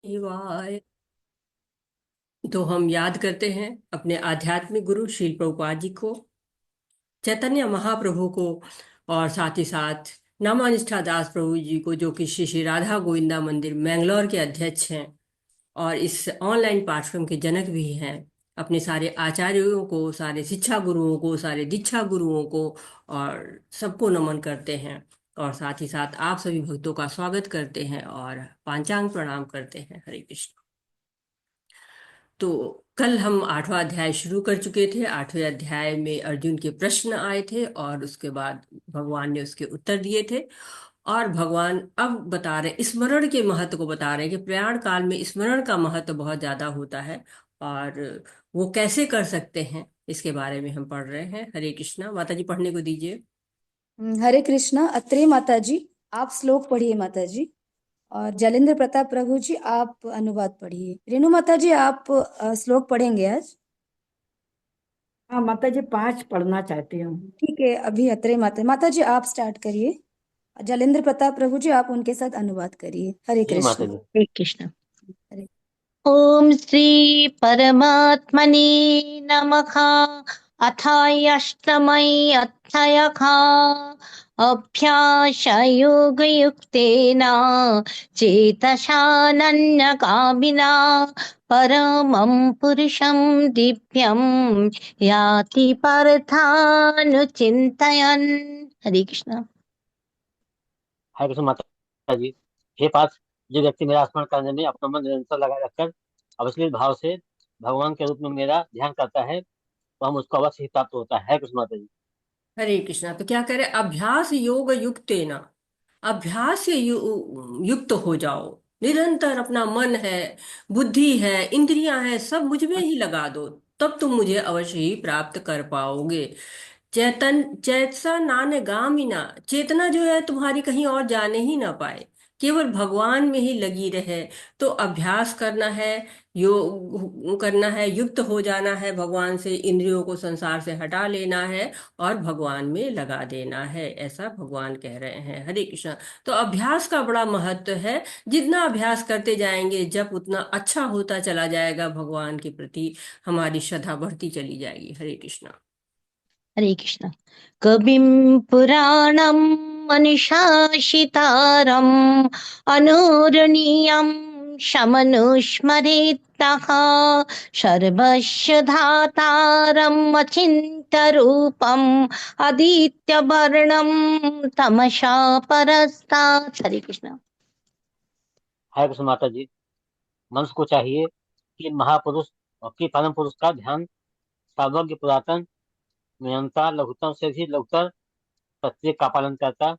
शिवाय। तो हम याद करते हैं अपने आध्यात्मिक गुरु श्रील प्रभुपाद जी को, चैतन्य महाप्रभु को, और साथ ही साथ नामानिष्ठा दास प्रभु जी को, जो कि श्री श्री राधा गोविंदा मंदिर मैंगलोर के अध्यक्ष हैं और इस ऑनलाइन पाठ्यक्रम के जनक भी हैं। अपने सारे आचार्यों को, सारे शिक्षा गुरुओं को, सारे दीक्षा गुरुओं को और सबको नमन करते हैं। और साथ ही साथ आप सभी भक्तों का स्वागत करते हैं और पांचांग प्रणाम करते हैं। हरे कृष्ण। तो कल हम 8वां अध्याय शुरू कर चुके थे। 8वें अध्याय में अर्जुन के प्रश्न आए थे और उसके बाद भगवान ने उसके उत्तर दिए थे। और भगवान अब बता रहे, स्मरण के महत्व को बता रहे हैं कि प्रयाण काल में स्मरण का महत्व बहुत ज्यादा होता है और वो कैसे कर सकते हैं, इसके बारे में हम पढ़ रहे हैं। हरे कृष्णा। माता जी पढ़ने को दीजिए। हरे कृष्णा। अत्रे माता जी, आप श्लोक पढ़िए माता जी। और जलेंद्र प्रताप प्रभु जी, आप अनुवाद पढ़िए। रेणु माता जी, आप श्लोक पढ़ेंगे आज? हाँ माता जी, 5 पढ़ना चाहती हूँ। ठीक है, अभी अत्रे माता माता जी आप स्टार्ट करिए। जलेंद्र प्रताप प्रभु जी, आप उनके साथ अनुवाद करिए। हरे जी माता कृष्ण। जी। हरे कृष्ण। हरे। ओम श्री परमात्मने नमः। अथायष्टमयि अध्यायः। अभ्यासयोगयुक्तेन चेतसा नन्यगामिना परमं पुरुषं दिव्यं याति पार्थानुचिन्तयन्। हरे कृष्ण। हरे कृष्ण माता जी। हे पार्थ, जो व्यक्ति मेरा स्मरण करने में अपना मन निरंतर लगाए रखकर अवसलित भाव से भगवान के रूप में मेरा ध्यान करता है, तो हम उसको अवश्य ही प्राप्त होता है। हरे कृष्ण माता जी। हरे कृष्णा। तो क्या करें? अभ्यास योग युक्तेन, अभ्यास से युक्त हो जाओ। निरंतर अपना मन है, बुद्धि है, इंद्रियां हैं, सब मुझ में ही लगा दो। तब तुम मुझे अवश्य ही प्राप्त कर पाओगे। चेतसा नान्य गामिना, चेतना जो है तुम्हारी कहीं और जाने ही ना पाए, केवल भगवान में ही लगी रहे। तो अभ्यास करना है, योग करना है, युक्त हो जाना है भगवान से, इंद्रियों को संसार से हटा लेना है और भगवान में लगा देना है, ऐसा भगवान कह रहे हैं। हरे कृष्ण। तो अभ्यास का बड़ा महत्व है। जितना अभ्यास करते जाएंगे, जब उतना अच्छा होता चला जाएगा, भगवान के प्रति हमारी श्रद्धा बढ़ती चली जाएगी। हरे कृष्ण। हरे कृष्ण। कविं पुराणं मनुषाशितारम् अनुरणीयं शमनुस्मरेत्तः सर्वस्य धातारम् अचिन्त्यरूपम् आदित्यवर्णं तमसा परस्तात्। हरे कृष्ण। हरे कृष्ण माता जी। मनुष्य को चाहिए कि महापुरुष और कि परम पुरुष का ध्यान, सर्वज्ञ पुरातन निरंतर लघुतम से भी लघुतर प्रत्येक का पालन करता,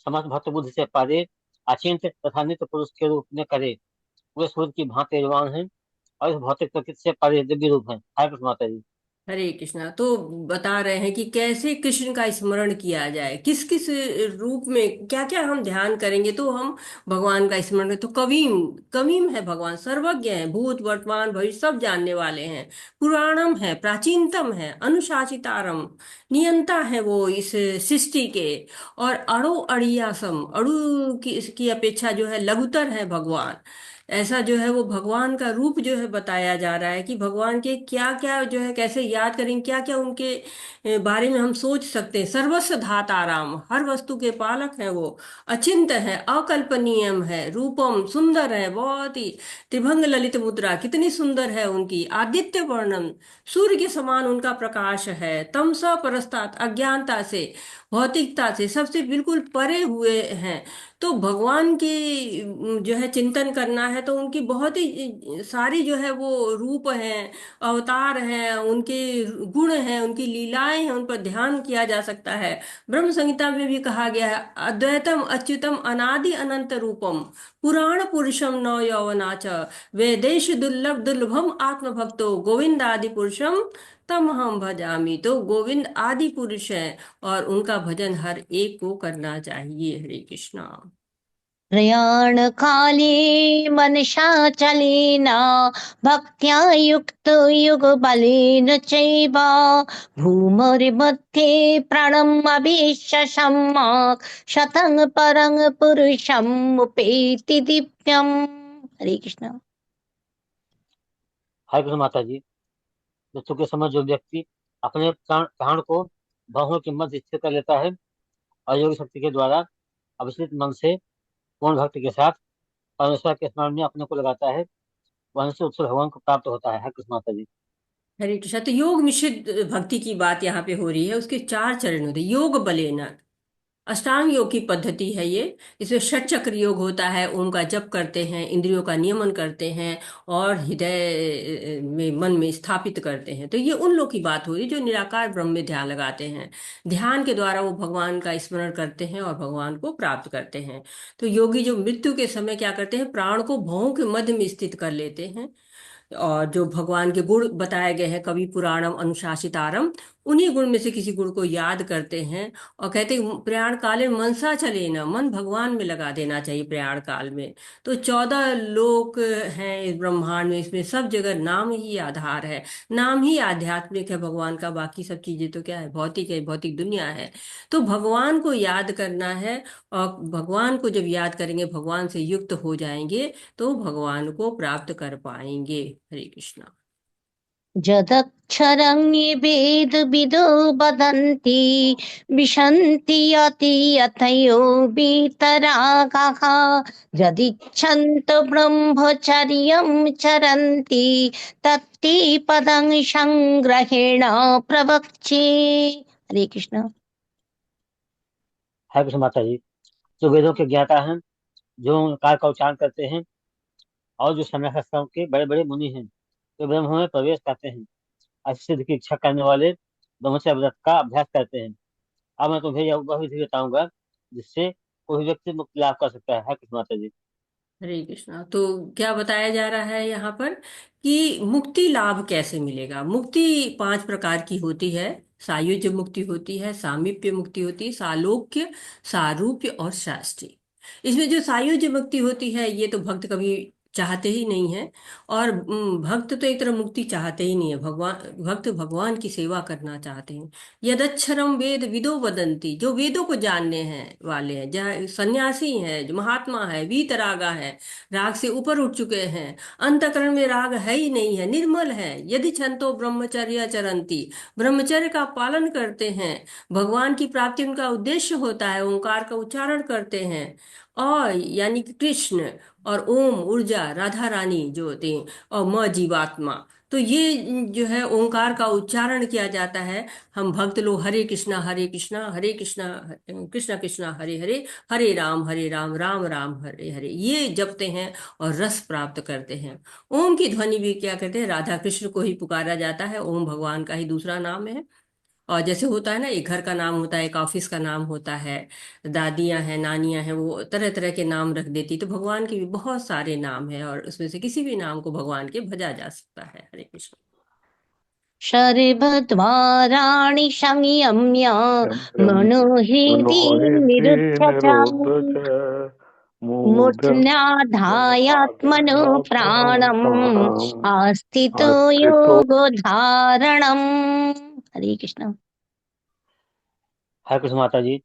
समस्त भक्त बुद्धि से परे, अचिंत्य तथा नित्य पुरुष के रूप में करे। वे सूर्य की भांति तेजवान हैं और इस भौतिक प्रकृति से परे दिव्य रूप हैं। हरे कृष्ण माता जी। हरे कृष्णा। तो बता रहे हैं कि कैसे कृष्ण का स्मरण किया जाए, किस किस रूप में क्या क्या हम ध्यान करेंगे तो हम भगवान का स्मरण करें। तो कवीम, कवीम है भगवान, सर्वज्ञ है, भूत वर्तमान भविष्य सब जानने वाले हैं। पुराणम है, प्राचीनतम है, अनुशासितारम, नियंता है वो इस सृष्टि के। और अणु अड़ियासम, अणु की इसकी अपेक्षा जो है लघुतर है भगवान। ऐसा जो है वो भगवान का रूप जो है बताया जा रहा है कि भगवान के क्या क्या जो है, कैसे याद करेंगे, क्या क्या उनके बारे में हम सोच सकते हैं। सर्वस्व धाताराम, हर वस्तु के पालक हैं वो। अचिंत है, अकल्पनीयम है, रूपम सुंदर है बहुत ही। त्रिभंग ललित मुद्रा कितनी सुंदर है उनकी। आदित्य वर्णन, सूर्य के समान उनका प्रकाश है। तमसा परस्तात, अज्ञानता से, भौतिकता से सबसे बिल्कुल परे हुए हैं। तो भगवान की जो है चिंतन करना है तो उनकी बहुत ही सारी जो है वो रूप हैं, अवतार हैं, उनके गुण हैं, उनकी लीलाएं हैं, उन पर ध्यान किया जा सकता है। ब्रह्म संहिता में भी कहा गया है, अद्वैतम अच्युतम अनादि अनंत रूपम पुराण पुरुषम नव यौवनाच वेदेश दुर्लभ दुर्लभम आत्मभक्तो गोविंद आदि पुरुषम तम हम भजामी। तो गोविंद आदि पुरुष है और उनका भजन हर एक को करना चाहिए। हरे कृष्णा। प्रयाण काले मनसा चलेन भक्त्या युक्त युग बलेन चैव भूमर्मध्ये प्राणम् अभीष्य सम्यक् शतं परं पुरुषम् उपेति दिव्यम्। हरे कृष्ण। हरे कृष्ण माता जी। मृत्यु के समय जो व्यक्ति अपने प्राण को बाहों के मध्य स्थिर कर लेता है और योग शक्ति के द्वारा अविचलित मन से पूर्ण भक्ति के साथ परमेश्वर के स्मरण में अपने को लगाता है, वह से उत्सव भगवान को प्राप्त होता है। हरे कृष्ण माता जी। हरे कृष्णा। तो योग मिश्रित भक्ति की बात यहाँ पे हो रही है। उसके चार चरण होते हैं। योग बलेना अष्टांग योग की पद्धति है ये। इसमें षट चक्र योग होता है। ओम का जप करते हैं, इंद्रियों का नियमन करते हैं और हृदय में मन में स्थापित करते हैं। तो ये उन लोग की बात हो रही है जो निराकार ब्रह्म में ध्यान लगाते हैं। ध्यान के द्वारा वो भगवान का स्मरण करते हैं और भगवान को प्राप्त करते हैं। तो योगी जो मृत्यु के समय क्या करते हैं, प्राण को भौं के मध्य में स्थित कर लेते हैं और जो भगवान के गुण बताए गए हैं, कवि पुराणम अनुशासितारम, उन्हीं गुण में से किसी गुण को याद करते हैं और कहते हैं प्रयाण काले मनसा चले ना, मन भगवान में लगा देना चाहिए प्रयाण काल में। तो 14 लोक हैं इस ब्रह्मांड में, इसमें सब जगह नाम ही आधार है। नाम ही आध्यात्मिक है भगवान का, बाकी सब चीजें तो क्या है, भौतिक है, भौतिक दुनिया है। तो भगवान को याद करना है और भगवान को जब याद करेंगे, भगवान से युक्त हो जाएंगे तो भगवान को प्राप्त कर पाएंगे। हरे कृष्णा। यदक्षरं वेद विदो वदन्ति विशन्ति यति यतयो वीतरागाः यदिच्छन्तो ब्रह्मचर्यं चरन्ति तत्ते पदं संग्रहेण प्रवक्ष्ये। हरे कृष्ण। हरे कृष्ण माता जी। जो वेदों के ज्ञाता हैं, जो ओंकार का उच्चारण करते हैं और जो संन्यासाश्रम के बड़े बड़े मुनि हैं, जो ब्रह्म में प्रवेश करते हैं, ऐसी सिद्धि की इच्छा करने वाले ब्रह्मचर्य व्रत का अभ्यास करते हैं। अब मैं तुम्हें यह वह विधि बताऊंगा जिससे कोई व्यक्ति मुक्ति लाभ कर सकता है। हरे कृष्ण माता जी। हरे कृष्णा। तो क्या बताया जा रहा है यहाँ पर कि मुक्ति लाभ कैसे मिलेगा। मुक्ति 5 प्रकार की होती है। सायुज्य मुक्ति होती है, सामीप्य मुक्ति होती है, सालोक्य, सारूप्य और शास्त्री। इसमें जो सायुज्य मुक्ति होती है ये तो भक्त कभी चाहते ही नहीं है। और भक्त तो एक तरह मुक्ति चाहते ही नहीं है। भक्त भगवान की सेवा करना चाहते हैं। यदक्षरम वेद विदो वदंती, जो वेदों को जानने हैं वाले हैं, जहाँ सन्यासी हैं, जो महात्मा है, वीतरागा है, राग से ऊपर उठ चुके हैं, अंतकरण में राग है ही नहीं है, निर्मल है। यदि छंतो ब्रह्मचर्य चरंती, ब्रह्मचर्य का पालन करते हैं, भगवान की प्राप्ति उनका उद्देश्य होता है, ओंकार का उच्चारण करते हैं और यानी कि कृष्ण और ओम ऊर्जा राधा रानी जो होते हैं और म जीवात्मा, तो ये जो है ओंकार का उच्चारण किया जाता है। हम भक्त लोग हरे कृष्णा हरे कृष्णा कृष्णा कृष्णा हरे हरे, हरे राम राम राम हरे हरे, ये जपते हैं और रस प्राप्त करते हैं। ओम की ध्वनि भी क्या करते हैं, राधा कृष्ण को ही पुकारा जाता है। ओम भगवान का ही दूसरा नाम है। और जैसे होता है ना, एक घर का नाम होता है, एक ऑफिस का नाम होता है, दादियां हैं, नानियां हैं, वो तरह तरह के नाम रख देती। तो भगवान के भी बहुत सारे नाम हैं और उसमें से किसी भी नाम को भगवान के भजा जा सकता है। हरे कृष्ण। सर्वद्वाराणि संयम्य मनोहृदि मनोहरिति निरुद्य च निरुद्ध च मूढम् मूर्ध्याधायात्मनो प्राणम् आस्थितो आस्थितो। योगो धारणम्। हरे कृष्ण। हरे कृष्ण माता जी।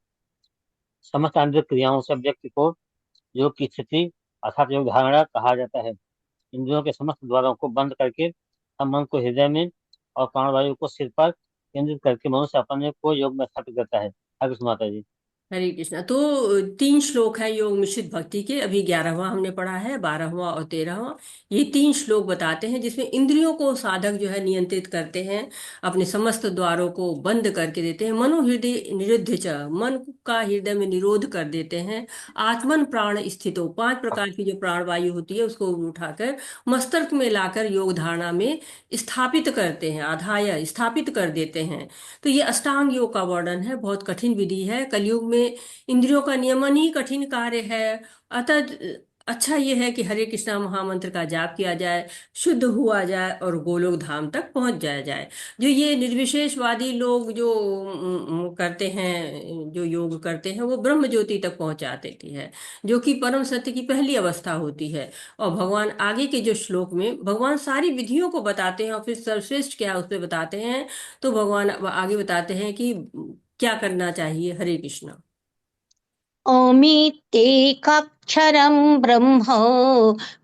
समस्त आंतरिक क्रियाओं से व्यक्ति को योग की स्थिति अर्थात योग धारणा कहा जाता है। इंद्रियों के समस्त द्वारों को बंद करके हम मन को हृदय में और प्राणवायु को सिर पर केंद्रित करके मनुष्य अपने को योग में स्थापित करता है। हरे कृष्ण माता जी। हरे कृष्णा। तो 3 श्लोक है योग मिश्रित भक्ति के। अभी 11वां हमने पढ़ा है, 12वां और 13वां। ये 3 श्लोक बताते हैं जिसमें इंद्रियों को साधक जो है नियंत्रित करते हैं, अपने समस्त द्वारों को बंद करके देते हैं। मनोहृदय निरुद्ध च, मन का हृदय में निरोध कर देते हैं। आत्मन प्राण स्थितो, 5 प्रकार की जो प्राण वायु होती है उसको उठाकर मस्तक में लाकर योग धारणा में स्थापित करते हैं, आधाय स्थापित कर देते हैं। तो ये अष्टांग योग का वर्णन है। बहुत कठिन विधि है। कलयुग में इंद्रियों का नियमन ही कठिन कार्य है। अतः अच्छा ये है कि हरे कृष्णा महामंत्र का जाप किया जाए, शुद्ध हुआ जाए और गोलोक धाम तक पहुंच जाया जाए। जो ये निर्विशेषवादी लोग जो करते हैं, जो योग करते हैं, वो ब्रह्म ज्योति तक पहुंचा देती है, जो कि परम सत्य की पहली अवस्था होती है। और भगवान आगे के जो श्लोक में भगवान सारी विधियों को बताते हैं और फिर सर्वश्रेष्ठ क्या है उस पर बताते हैं। तो भगवान अब आगे बताते हैं कि क्या करना चाहिए। हरे कृष्णा। ओमित्येकाक्षरं ब्रह्म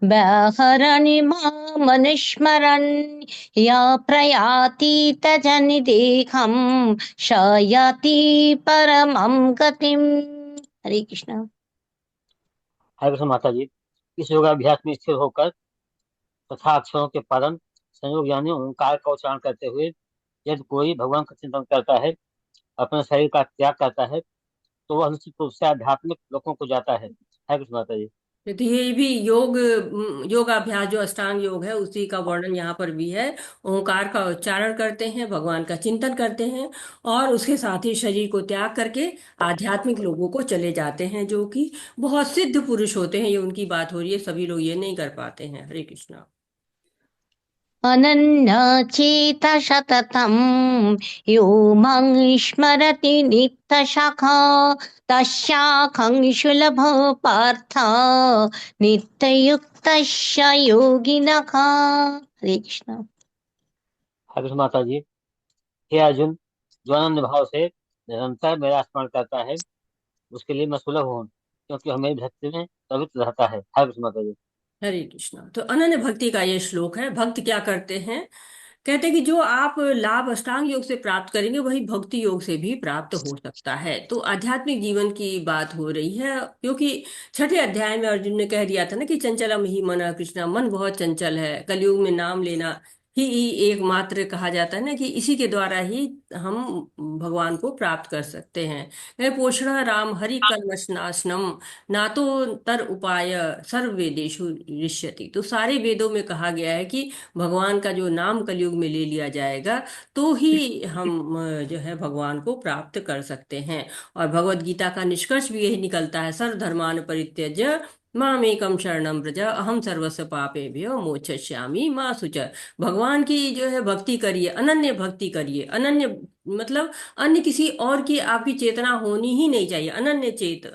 व्याहरन् मामनुस्मरन् या प्रयाति तजनिदेहं स याति परमं गतिम्। हरे कृष्ण। हरे कृष्ण माता जी। इस योगाभ्यास में स्थिर होकर तथा अक्षरों के परम संयोग यानी ओंकार का उच्चारण करते हुए यदि कोई भगवान का चिंतन करता है, अपने शरीर का त्याग करता है, तो वह निश्चित रूप से आध्यात्मिक लोकों को जाता है। हरे कृष्ण माता जी। तो ये भी योगाभ्यास जो अष्टांग योग है उसी का वर्णन यहाँ पर भी है। ओंकार का उच्चारण करते हैं, भगवान का चिंतन करते हैं और उसके साथ ही शरीर को त्याग करके आध्यात्मिक लोगों को चले जाते हैं, जो कि बहुत सिद्ध पुरुष होते हैं। ये उनकी बात हो रही है, सभी लोग ये नहीं कर पाते हैं। हरे कृष्णा। अनन्यचेत सततं यो मां स्मरति नित्यशखा तस्याहं सुलभो पार्थ नित्ययुक्तस्य योगिनः। हरे कृष्ण। हरे कृष्ण माता जी। हे अर्जुन, जो आनंद भाव से निरंतर मेरा स्मरण करता है, उसके लिए मैं सुलभ हूँ, क्योंकि वह मेरी भक्ति में प्रवृत्त रहता है। हरे कृष्ण माता जी। हरे कृष्णा। तो अनन्य भक्ति का ये श्लोक है। भक्त क्या करते हैं? कहते हैं कि जो आप लाभ अष्टांग योग से प्राप्त करेंगे वही भक्ति योग से भी प्राप्त हो सकता है। तो आध्यात्मिक जीवन की बात हो रही है, क्योंकि छठे अध्याय में अर्जुन ने कह दिया था ना कि चंचलम ही मन कृष्णा, मन बहुत चंचल है। कलयुग में नाम लेना ही एकमात्र कहा जाता है ना, कि इसी के द्वारा ही हम भगवान को प्राप्त कर सकते हैं। पोषण राम हरि कर्मशनाशनम नातो तर उपाय सर्व वेदेषु ऋष्यति। तो सारे वेदों में कहा गया है कि भगवान का जो नाम कलयुग में ले लिया जाएगा तो ही हम जो है भगवान को प्राप्त कर सकते हैं। और भगवत गीता का निष्कर्ष भी यही निकलता है, सर्वधर्मान परित्यज्य मामेकम शरणम व्रज अहम सर्वस्व पापेभ्यो मोक्षयिष्यामि मा शुच। भगवान की जो है भक्ति करिए, अनन्य भक्ति करिए। अनन्य मतलब अन्य किसी और की आपकी चेतना होनी ही नहीं चाहिए। अनन्य चेत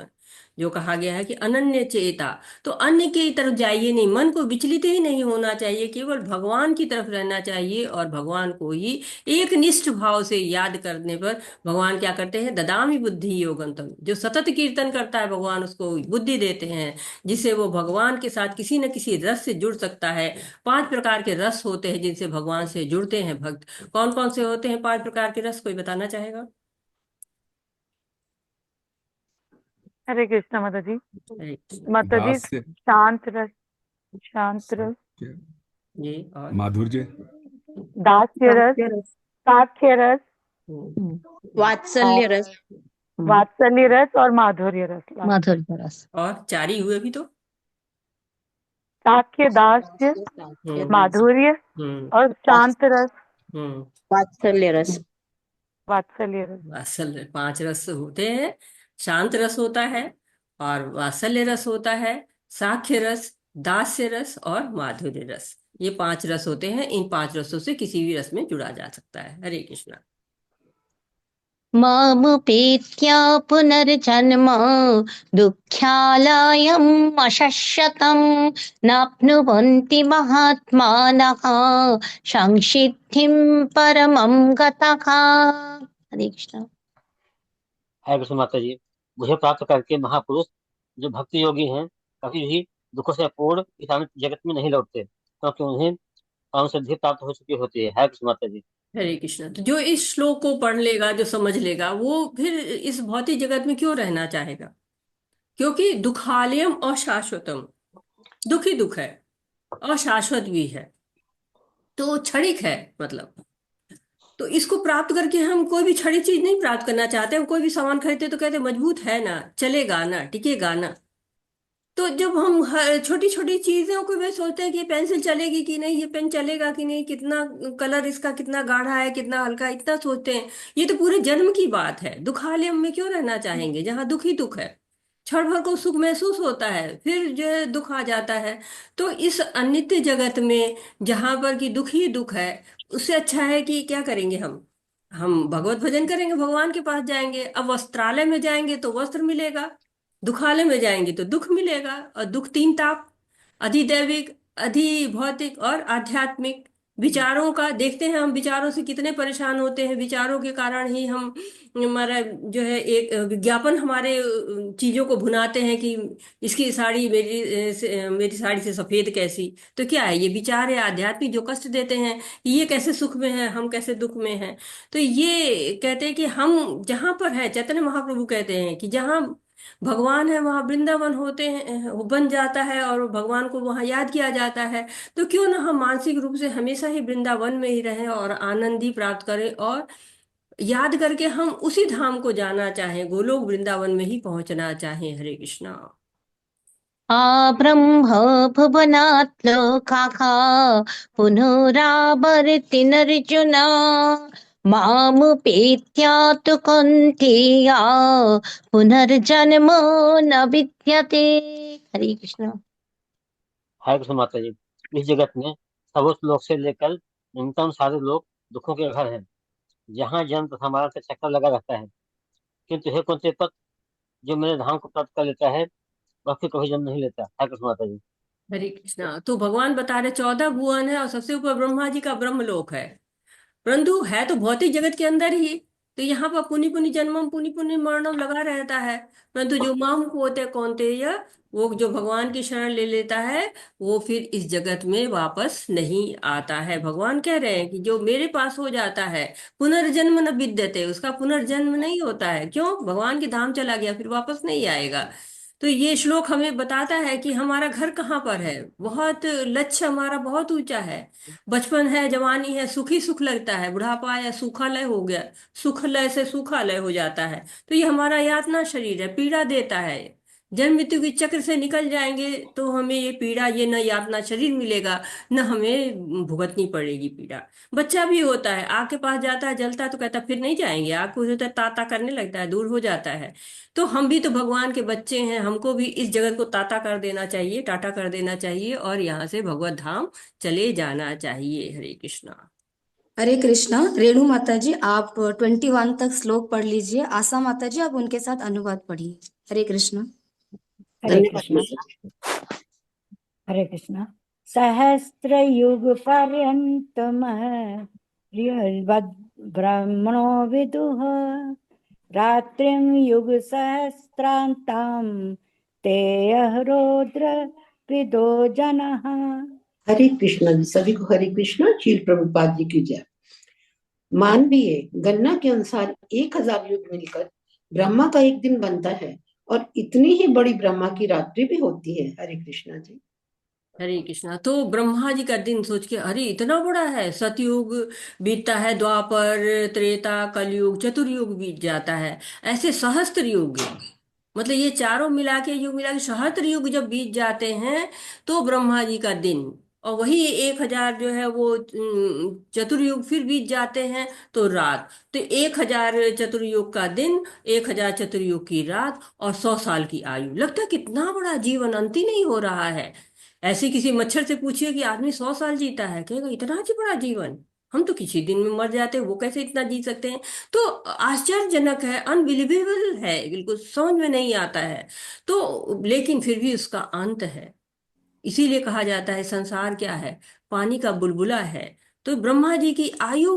जो कहा गया है कि अनन्य चेता, तो अन्य की तरफ जाइए नहीं, मन को विचलित ही नहीं होना चाहिए, केवल भगवान की तरफ रहना चाहिए और भगवान को ही एक निष्ठ भाव से याद करने पर भगवान क्या करते हैं? ददामि बुद्धि योगंतम। जो सतत कीर्तन करता है भगवान उसको बुद्धि देते हैं, जिससे वो भगवान के साथ किसी न किसी रस से जुड़ सकता है। 5 प्रकार के रस होते हैं जिनसे भगवान से जुड़ते हैं भक्त। कौन कौन से होते हैं 5 प्रकार के रस? कोई बताना चाहेगा? हरे कृष्णा माता जी। अरे, माता जी, दास्य शांत रस, शांत रस, सत्य ये और माधुर्य दास्य रस, साक्ष्य रस, वात्सल्य रस, वात्सल्य रस और माधुर्य रस। माधुर्य रस, और 4 ही हुए भी तो। साक्ष्य, दास्य, माधुर्य और शांत रस, हम्म वात्सल्य रस। वात्सल्य रस। वात्सल्य 5 रस होते हैं। शांत रस होता है और वात्सल्य रस होता है, साख्य रस, दास्य रस और माधुर्य रस। ये 5 रस होते हैं। इन 5 रसों से किसी भी रस में जुड़ा जा सकता है। हरे कृष्णा। मामुपेत्य पुनर्जन्म दुःख्यालयम् अशश्वतम् नाप्नुवन्ति महात्मानः संसिद्धिं परमं गतः। हरे कृष्ण। हरे कृष्ण माता जी। मुझे प्राप्त करके महापुरुष जो भक्ति योगी हैं, कभी भी दुखों से पूर्ण इस आनंद जगत में नहीं लौटते, क्योंकि उन्हें परम सिद्धि प्राप्त हो चुकी होती है। हरे कृष्ण माता जी। हरे कृष्णा। तो जो इस श्लोक को पढ़ लेगा, जो समझ लेगा, वो फिर इस भौतिक जगत में क्यों रहना चाहेगा? क्योंकि दुखालयम अशाश्वतम, दुख ही दुख है, अशाश्वत भी है, तो क्षणिक है मतलब। तो इसको प्राप्त करके हम कोई भी छड़ी चीज नहीं प्राप्त करना चाहते। हम कोई भी सामान खरीदते तो कहते मजबूत है ना, चलेगा ना, टिकेगा ना। तो जब हम छोटी छोटी चीजों को भी सोचते हैं कि ये पेंसिल चलेगी कि नहीं, ये पेन चलेगा कि नहीं, कितना कलर इसका कितना गाढ़ा है, कितना हल्का है, इतना सोचते हैं। ये तो पूरे जन्म की बात है। दुखालय में क्यों रहना चाहेंगे जहां दुख ही दुख है? क्षण भर को सुख महसूस होता है, फिर जो है दुख आ जाता है। तो इस अनित्य जगत में जहां पर कि दुख ही दुख है, उससे अच्छा है कि क्या करेंगे हम भगवत भजन करेंगे, भगवान के पास जाएंगे। अब वस्त्रालय में जाएंगे तो वस्त्र मिलेगा, दुखालय में जाएंगे तो दुख मिलेगा। और दुख तीन ताप, अधिदैविक, अधिभौतिक और आध्यात्मिक। विचारों का देखते हैं, हम विचारों से कितने परेशान होते हैं। विचारों के कारण ही हम, हमारा जो है एक विज्ञापन हमारे चीजों को भुनाते हैं कि इसकी साड़ी मेरी साड़ी से सफेद कैसी। तो क्या है, ये विचार है आध्यात्मिक जो कष्ट देते हैं कि ये कैसे सुख में है, हम कैसे दुख में हैं। तो ये कहते हैं कि हम जहां पर है, चैतन्य महाप्रभु कहते हैं कि जहां भगवान है वहां वृंदावन होते हैं, बन जाता है, और भगवान को वहां याद किया जाता है। तो क्यों ना हम मानसिक रूप से हमेशा ही वृंदावन में ही रहें और आनंद ही प्राप्त करें, और याद करके हम उसी धाम को जाना चाहें, गोलोक वृंदावन में ही पहुंचना चाहें। हरे कृष्णा। ब्रह्म भुवनात् लोकाः पुनरावर्तिनर्जुना मामुपेत्या तु कौन्तेया पुनर्जन्म न विद्यते। हरे कृष्ण। हरे कृष्ण माता जी। इस जगत में सर्वोच्च लोक से लेकर न्यूनतम सारे लोग दुखों के घर हैं, जहाँ जन्म तथा मरण का चक्कर लगा रहता है। किंतु हे कुंती पुत्र, जो मेरे धाम को प्राप्त कर लेता है वह फिर कभी जन्म नहीं लेता। हरे कृष्ण माता जी। हरे कृष्णा। तो भगवान बता रहे 14 भुवन है और सबसे ऊपर ब्रह्मा जी का ब्रह्मलोक है, परंतु है तो भौतिक जगत के अंदर ही। तो यहाँ पर पुनि पुनि जन्मम पुनि पुनि मरणम लगा रहता है। परंतु जो मामुख होते कौनतेय, वो जो भगवान की शरण ले लेता है, वो फिर इस जगत में वापस नहीं आता है। भगवान कह रहे हैं कि जो मेरे पास हो जाता है, पुनर्जन्म न विद्यते, उसका पुनर्जन्म नहीं होता है। क्यों? भगवान के धाम चला गया, फिर वापस नहीं आएगा। तो ये श्लोक हमें बताता है कि हमारा घर कहाँ पर है। बहुत लक्ष्य हमारा बहुत ऊंचा है। बचपन है, जवानी है, सुख ही सुख लगता है। बुढ़ापा या सूखालय हो गया, सुखलय से सूखालय हो जाता है। तो ये हमारा यातना शरीर है, पीड़ा देता है। जन्म मृत्यु के चक्र से निकल जाएंगे तो हमें ये पीड़ा, ये न यातना शरीर मिलेगा, न हमें भुगतनी पड़ेगी पीड़ा। बच्चा भी होता है, आग के पास जाता है, जलता है तो कहता है फिर नहीं जाएंगे। आग को होता है, ताता करने लगता है, दूर हो जाता है। तो हम भी तो भगवान के बच्चे हैं, हमको भी इस जगत को ताता कर देना चाहिए, टाटा कर देना चाहिए, और यहाँ से भगवत धाम चले जाना चाहिए। हरे कृष्णा। हरे कृष्णा। रेणु माता जी, आप 21 तक श्लोक पढ़ लीजिए। आशा माता जी, आप उनके साथ अनुवाद पढ़िए। हरे कृष्णा। हरे कृष्णा। हरे कृष्णा। सहस्रयुग पर्यंतम ब्रह्मणो विदुः रात्रिं युग सहस्रांताम तेयः रौद्र विदो जनः। हरे कृष्णा जी। सभी को हरे कृष्णा। चील प्रभुपाद जी की जय। मानवीय गणना के अनुसार 1000 युग मिलकर ब्रह्मा का एक दिन बनता है, और इतनी ही बड़ी ब्रह्मा की रात्रि भी होती है। हरे कृष्णा जी। हरे कृष्णा। तो ब्रह्मा जी का दिन सोच के, अरे इतना बड़ा है। सतयुग बीतता है, द्वापर, त्रेता, कलयुग, चतुर्युग बीत जाता है। ऐसे सहस्त्र युग, मतलब ये चारों मिला के, युग मिला के सहस्त्र युग जब बीत जाते हैं, तो ब्रह्मा जी का दिन, और वही 1000 जो है वो चतुर्युग फिर बीत जाते हैं तो रात। तो 1000 चतुर्युग का दिन, 1000 चतुर्युग की रात, और 100 साल की आयु। लगता है कितना बड़ा जीवन, अंत ही नहीं हो रहा है। ऐसे किसी मच्छर से पूछिए कि आदमी 100 साल जीता है, कहेगा इतना जी बड़ा जीवन, हम तो किसी दिन में मर जाते हैं, वो कैसे इतना जी सकते हैं। तो आश्चर्यजनक है, अनबिलीवेबल है, बिल्कुल समझ में नहीं आता है। तो लेकिन फिर भी उसका अंत है। इसीलिए कहा जाता है संसार क्या है, पानी का बुलबुला है। तो ब्रह्मा जी की आयु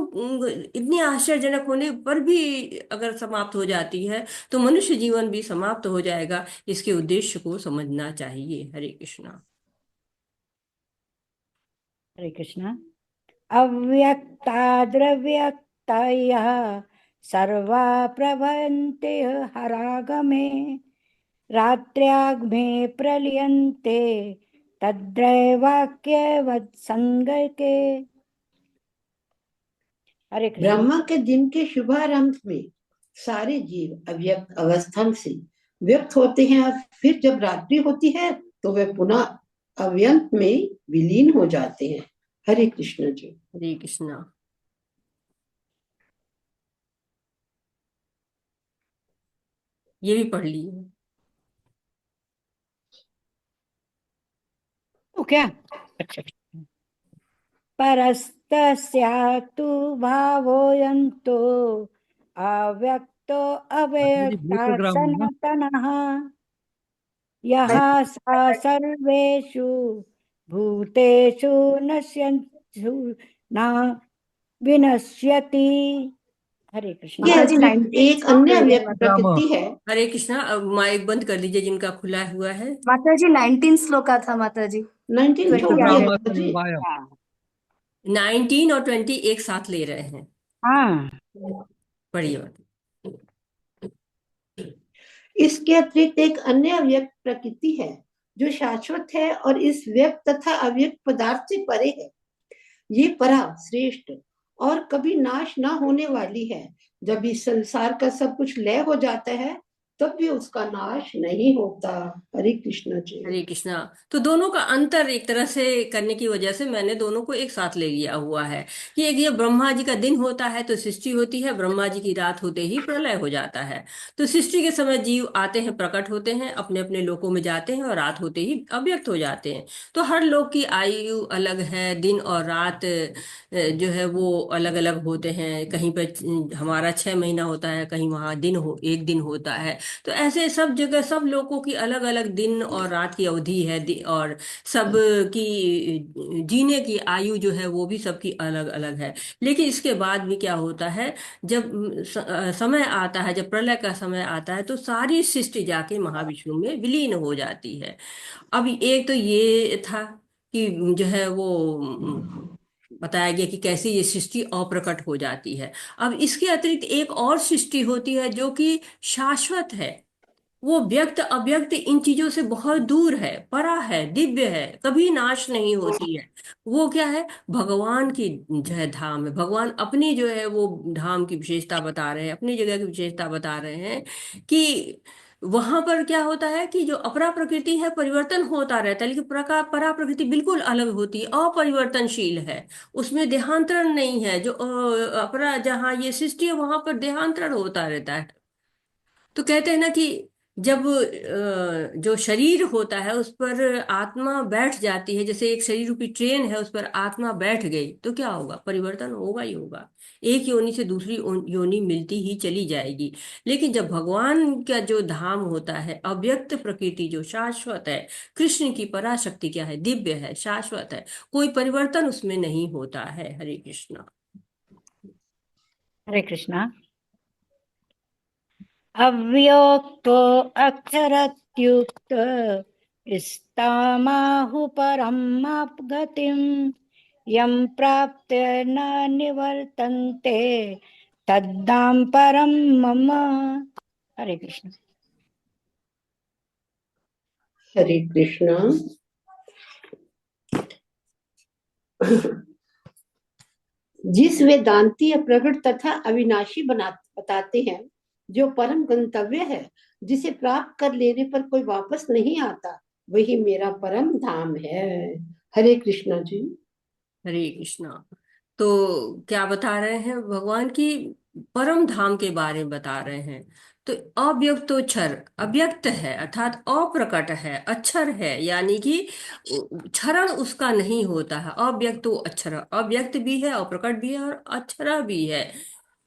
इतनी आश्चर्यजनक होने पर भी अगर समाप्त हो जाती है, तो मनुष्य जीवन भी समाप्त हो जाएगा। इसके उद्देश्य को समझना चाहिए। हरे कृष्णा। हरे कृष्णा। अव्यक्ताद्रव्यक्तयः सर्वा प्रभन्ते हरागमे रात्र्याग्मे प्रलियन्ते तद्रैवाक्यवत्सङ्गके। हरे कृष्ण। ब्रह्मा के दिन के शुभारंभ में सारे जीव अव्यक्त अवस्था से व्यक्त होते हैं, और फिर जब रात्रि होती है तो वे पुनः अव्यक्त में विलीन हो जाते हैं। हरे कृष्ण जी। हरे कृष्णा। ये भी पढ़ लिए। तो क्या? अच्छा। परस्तस्यातु भावोऽयन्तो अव्यक्तो अव्यक्ता सनातनः यः स सर्वेषु भूतेषु नश्यन्ति न विनश्यति। हरे कृष्ण। ये माताजी अतिरिक्त 19 एक श्लोक अन्य ले रहे हैं अव्यक्त माताजी। प्रकृति है। हरे कृष्णा। अब माइक बंद कर दीजिए जिनका खुला हुआ है। माताजी 19 श्लोक का था माताजी। 19 छोड़ 20 दिया आगे। माता जी। हाँ 19 और 20 एक साथ ले रहे हैं। हाँ। पढ़िए बात। इसके अतिरिक्त एक अन्य अव्यक्त प्रकृति है जो शाश्वत है और इस व्यक्त तथा अव्यक्त पदार्थ से परे है। ये परा श्रेष्ठ और कभी नाश ना होने वाली है। जब इस संसार का सब कुछ लय हो जाता है तब भी उसका नाश नहीं होता। हरे कृष्ण जी। हरे कृष्णा। तो दोनों का अंतर एक तरह से करने की वजह से मैंने दोनों को एक साथ ले लिया हुआ है कि एक ये ब्रह्मा जी का दिन होता है तो सृष्टि होती है, ब्रह्मा जी की रात होते ही प्रलय हो जाता है। तो सृष्टि के समय जीव आते हैं, प्रकट होते हैं, अपने अपने लोकों में जाते हैं और रात होते ही अव्यक्त हो जाते हैं। तो हर लोक की आयु अलग है, दिन और रात जो है वो अलग अलग होते हैं। कहीं पर हमारा 6 महीना होता है, कहीं वहां दिन हो, एक दिन होता है। तो ऐसे सब जगह सब लोगों की अलग अलग दिन और रात की अवधि है, और सब की जीने की आयु जो है वो भी सबकी अलग अलग है। लेकिन इसके बाद भी क्या होता है, जब समय आता है, जब प्रलय का समय आता है तो सारी सृष्टि जाके महाविष्णु में विलीन हो जाती है। अब एक तो ये था कि जो है वो बताया गया कि कैसे ये सृष्टि अप्रकट हो जाती है। अब इसके अतिरिक्त एक और सृष्टि होती है जो कि शाश्वत है। वो व्यक्त अव्यक्त इन चीजों से बहुत दूर है, परा है, दिव्य है, कभी नाश नहीं होती है। वो क्या है, भगवान की जो है धाम है। भगवान अपनी जो है वो धाम की विशेषता बता रहे हैं, अपनी जगह की विशेषता बता रहे हैं कि वहां पर क्या होता है कि जो अपरा प्रकृति है परिवर्तन होता रहता है, लेकिन परा प्रकृति बिल्कुल अलग होती है, अपरिवर्तनशील है। उसमें देहांतरण नहीं है। जो अपरा जहाँ ये सृष्टि है वहां पर देहांतरण होता रहता है। तो कहते हैं ना कि जब जो शरीर होता है उस पर आत्मा बैठ जाती है, जैसे एक शरीर रूपी ट्रेन है, उस पर आत्मा बैठ गई तो क्या होगा, परिवर्तन होगा ही होगा। एक योनि से दूसरी योनि मिलती ही चली जाएगी। लेकिन जब भगवान का जो धाम होता है, अव्यक्त प्रकृति जो शाश्वत है, कृष्ण की पराशक्ति क्या है, दिव्य है, शाश्वत है, कोई परिवर्तन उसमें नहीं होता है। हरे कृष्णा। हरे कृष्णा। अव्योक्तो अक्षरत्युक्त स्तामाहु परमाप गतिम् यं प्राप्य न निवर्तन्ते तद्धाम परम मम। हरे कृष्ण। हरे कृष्ण। जिस वेदांती प्रकट तथा अविनाशी बताते हैं, जो परम गंतव्य है, जिसे प्राप्त कर लेने पर कोई वापस नहीं आता, वही मेरा परम धाम है। हरे कृष्णा जी। हरे कृष्णा। तो क्या बता रहे हैं, भगवान की परम धाम के बारे में बता रहे हैं। तो अव्यक्तोक्षर, अव्यक्त है अर्थात अप्रकट है, अक्षर है, यानी कि क्षरण उसका नहीं होता है। अव्यक्तो अक्षर, अव्यक्त भी है, अप्रकट भी है और अक्षरा भी है।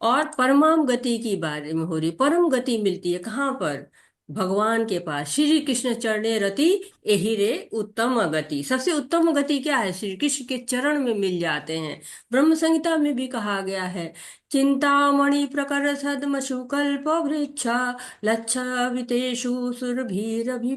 और परमाम गति की बारे में हो रही, परम गति मिलती है कहाँ पर, भगवान के पास। श्री कृष्ण चरणे रति यही रे उत्तम गति। सबसे उत्तम गति क्या है, श्री कृष्ण के चरण में मिल जाते हैं। ब्रह्म संहिता में भी कहा गया है, चिंतामणि प्रकर सदमशु कल्प वृक्षा लच्छवितेषु सुरभिरभिपालयन्तम्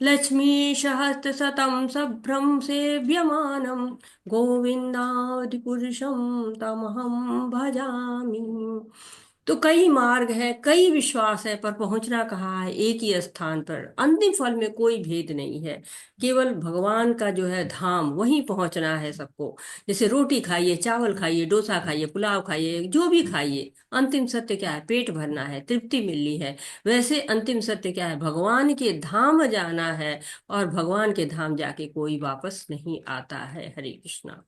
लक्ष्मी सहस्त शतम सभ्रम सेव्यमानम गोविंदादिपुरुषम तमहम भजामि। तो कई मार्ग है, कई विश्वास है, पर पहुंचना कहाँ है, एक ही स्थान पर। अंतिम फल में कोई भेद नहीं है, केवल भगवान का जो है धाम वहीं पहुंचना है सबको। जैसे रोटी खाइए, चावल खाइए, डोसा खाइए, पुलाव खाइए, जो भी खाइए, अंतिम सत्य क्या है, पेट भरना है, तृप्ति मिलनी है। वैसे अंतिम सत्य क्या है, भगवान के धाम जाना है। और भगवान के धाम जाके कोई वापस नहीं आता है। हरे कृष्णा।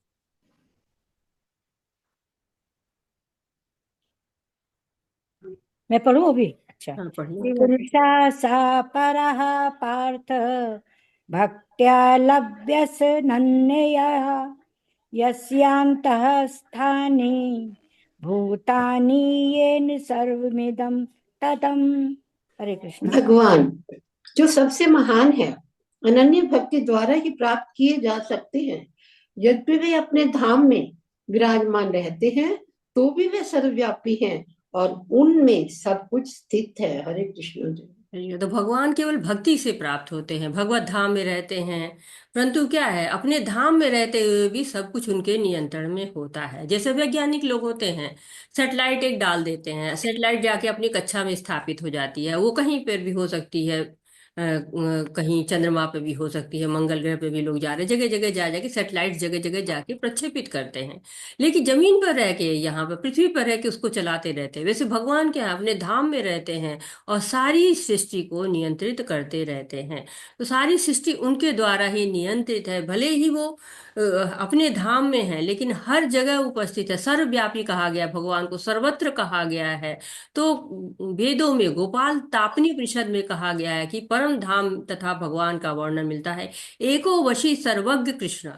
मैं पढ़ूं अभी? अच्छा। हाँ, पढ़िए। पुरुषा सा परः पार्थ भक्त्या लभ्यसनन्यः यस्यान्तः स्थाने भूतानि येन सर्वमिदं ततम्। हरे कृष्ण। भगवान जो सबसे महान है, अनन्य भक्ति द्वारा ही प्राप्त किए जा सकते हैं। यद्यपि वे अपने धाम में विराजमान रहते हैं, तो भी वे सर्वव्यापी हैं और उनमें सब कुछ स्थित है। हरे कृष्ण जी। ये तो भगवान केवल भक्ति से प्राप्त होते हैं, भगवत धाम में रहते हैं। परंतु क्या है, अपने धाम में रहते हुए भी सब कुछ उनके नियंत्रण में होता है। जैसे वैज्ञानिक लोग होते हैं, सेटेलाइट एक डाल देते हैं, सेटेलाइट जाके अपनी कक्षा में स्थापित हो जाती है। वो कहीं पर भी हो सकती है, कहीं चंद्रमा पे भी हो सकती है, मंगल ग्रह पे भी लोग जा रहे हैं, जगह जगह जा जाके सेटेलाइट जगह जगह जाके प्रक्षेपित करते हैं। लेकिन जमीन पर रह के, यहाँ पर पृथ्वी पर रह के उसको चलाते रहते हैं। वैसे भगवान क्या है, अपने धाम में रहते हैं और सारी सृष्टि को नियंत्रित करते रहते हैं। तो सारी सृष्टि उनके द्वारा ही नियंत्रित है। भले ही वो अपने धाम में है, लेकिन हर जगह उपस्थित है। सर्वव्यापी कहा गया भगवान को, सर्वत्र कहा गया है। तो वेदों में गोपाल तापनी उपनिषद में कहा गया है कि परम धाम तथा भगवान का वर्णन मिलता है, एको वशी सर्वज्ञ कृष्ण।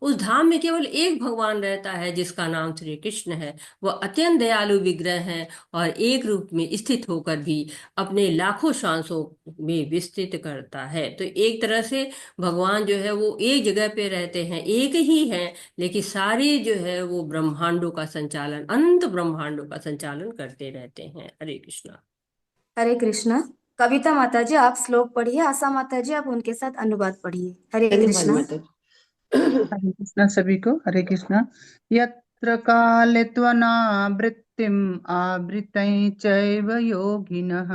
उस धाम में केवल एक भगवान रहता है जिसका नाम श्री कृष्ण है। वह अत्यंत दयालु विग्रह है और एक रूप में स्थित होकर भी अपने लाखों सांसों में विस्तृत करता है। तो एक तरह से भगवान जो है वो एक जगह पे रहते हैं, एक ही है, लेकिन सारे जो है वो ब्रह्मांडों का संचालन, अनंत ब्रह्मांडों का संचालन करते रहते हैं। हरे कृष्णा। हरे कृष्णा। कविता माता जी आप श्लोक पढ़िए, आशा माता जी आप उनके साथ अनुवाद पढ़िए। हरे धन्यवाद कृष्णा। माता जी। हरे कृष्णा सभी को। हरे कृष्णा। यत्र काले त्वनावृत्तिम् आवृत्तैः चैव योगिनः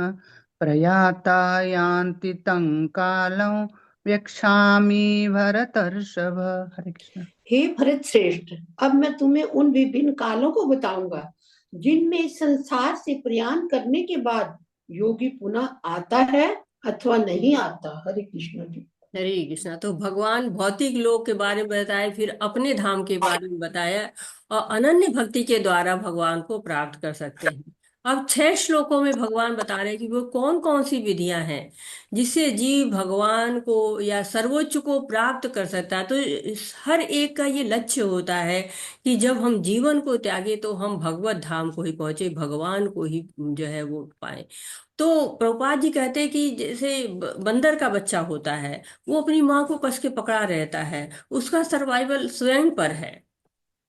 प्रयाता यान्ति तं कालं व्यक्षामि भरतर्षभ। हरे कृष्णा। हे भरत श्रेष्ठ, अब मैं तुम्हें उन विभिन्न कालों को बताऊंगा जिनमें इस संसार से प्रयाण करने के बाद योगी पुनः आता है अथवा नहीं आता। हरे कृष्ण जी। हरे कृष्णा। तो भगवान भौतिक लोक के बारे में बताया, फिर अपने धाम के बारे में बताया, और अनन्य भक्ति के द्वारा भगवान को प्राप्त कर सकते हैं। अब 6 श्लोकों में भगवान बता रहे हैं कि वो कौन कौन सी विधियां हैं जिससे जीव भगवान को या सर्वोच्च को प्राप्त कर सकता है। तो हर एक का ये लक्ष्य होता है कि जब हम जीवन को त्यागे तो हम भगवत धाम को ही पहुंचे, भगवान को ही जो है वो पाए। तो प्रभुपाद जी कहते हैं कि जैसे बंदर का बच्चा होता है, वो अपनी माँ को कस के पकड़ा रहता है, उसका सर्वाइवल स्वयं पर है।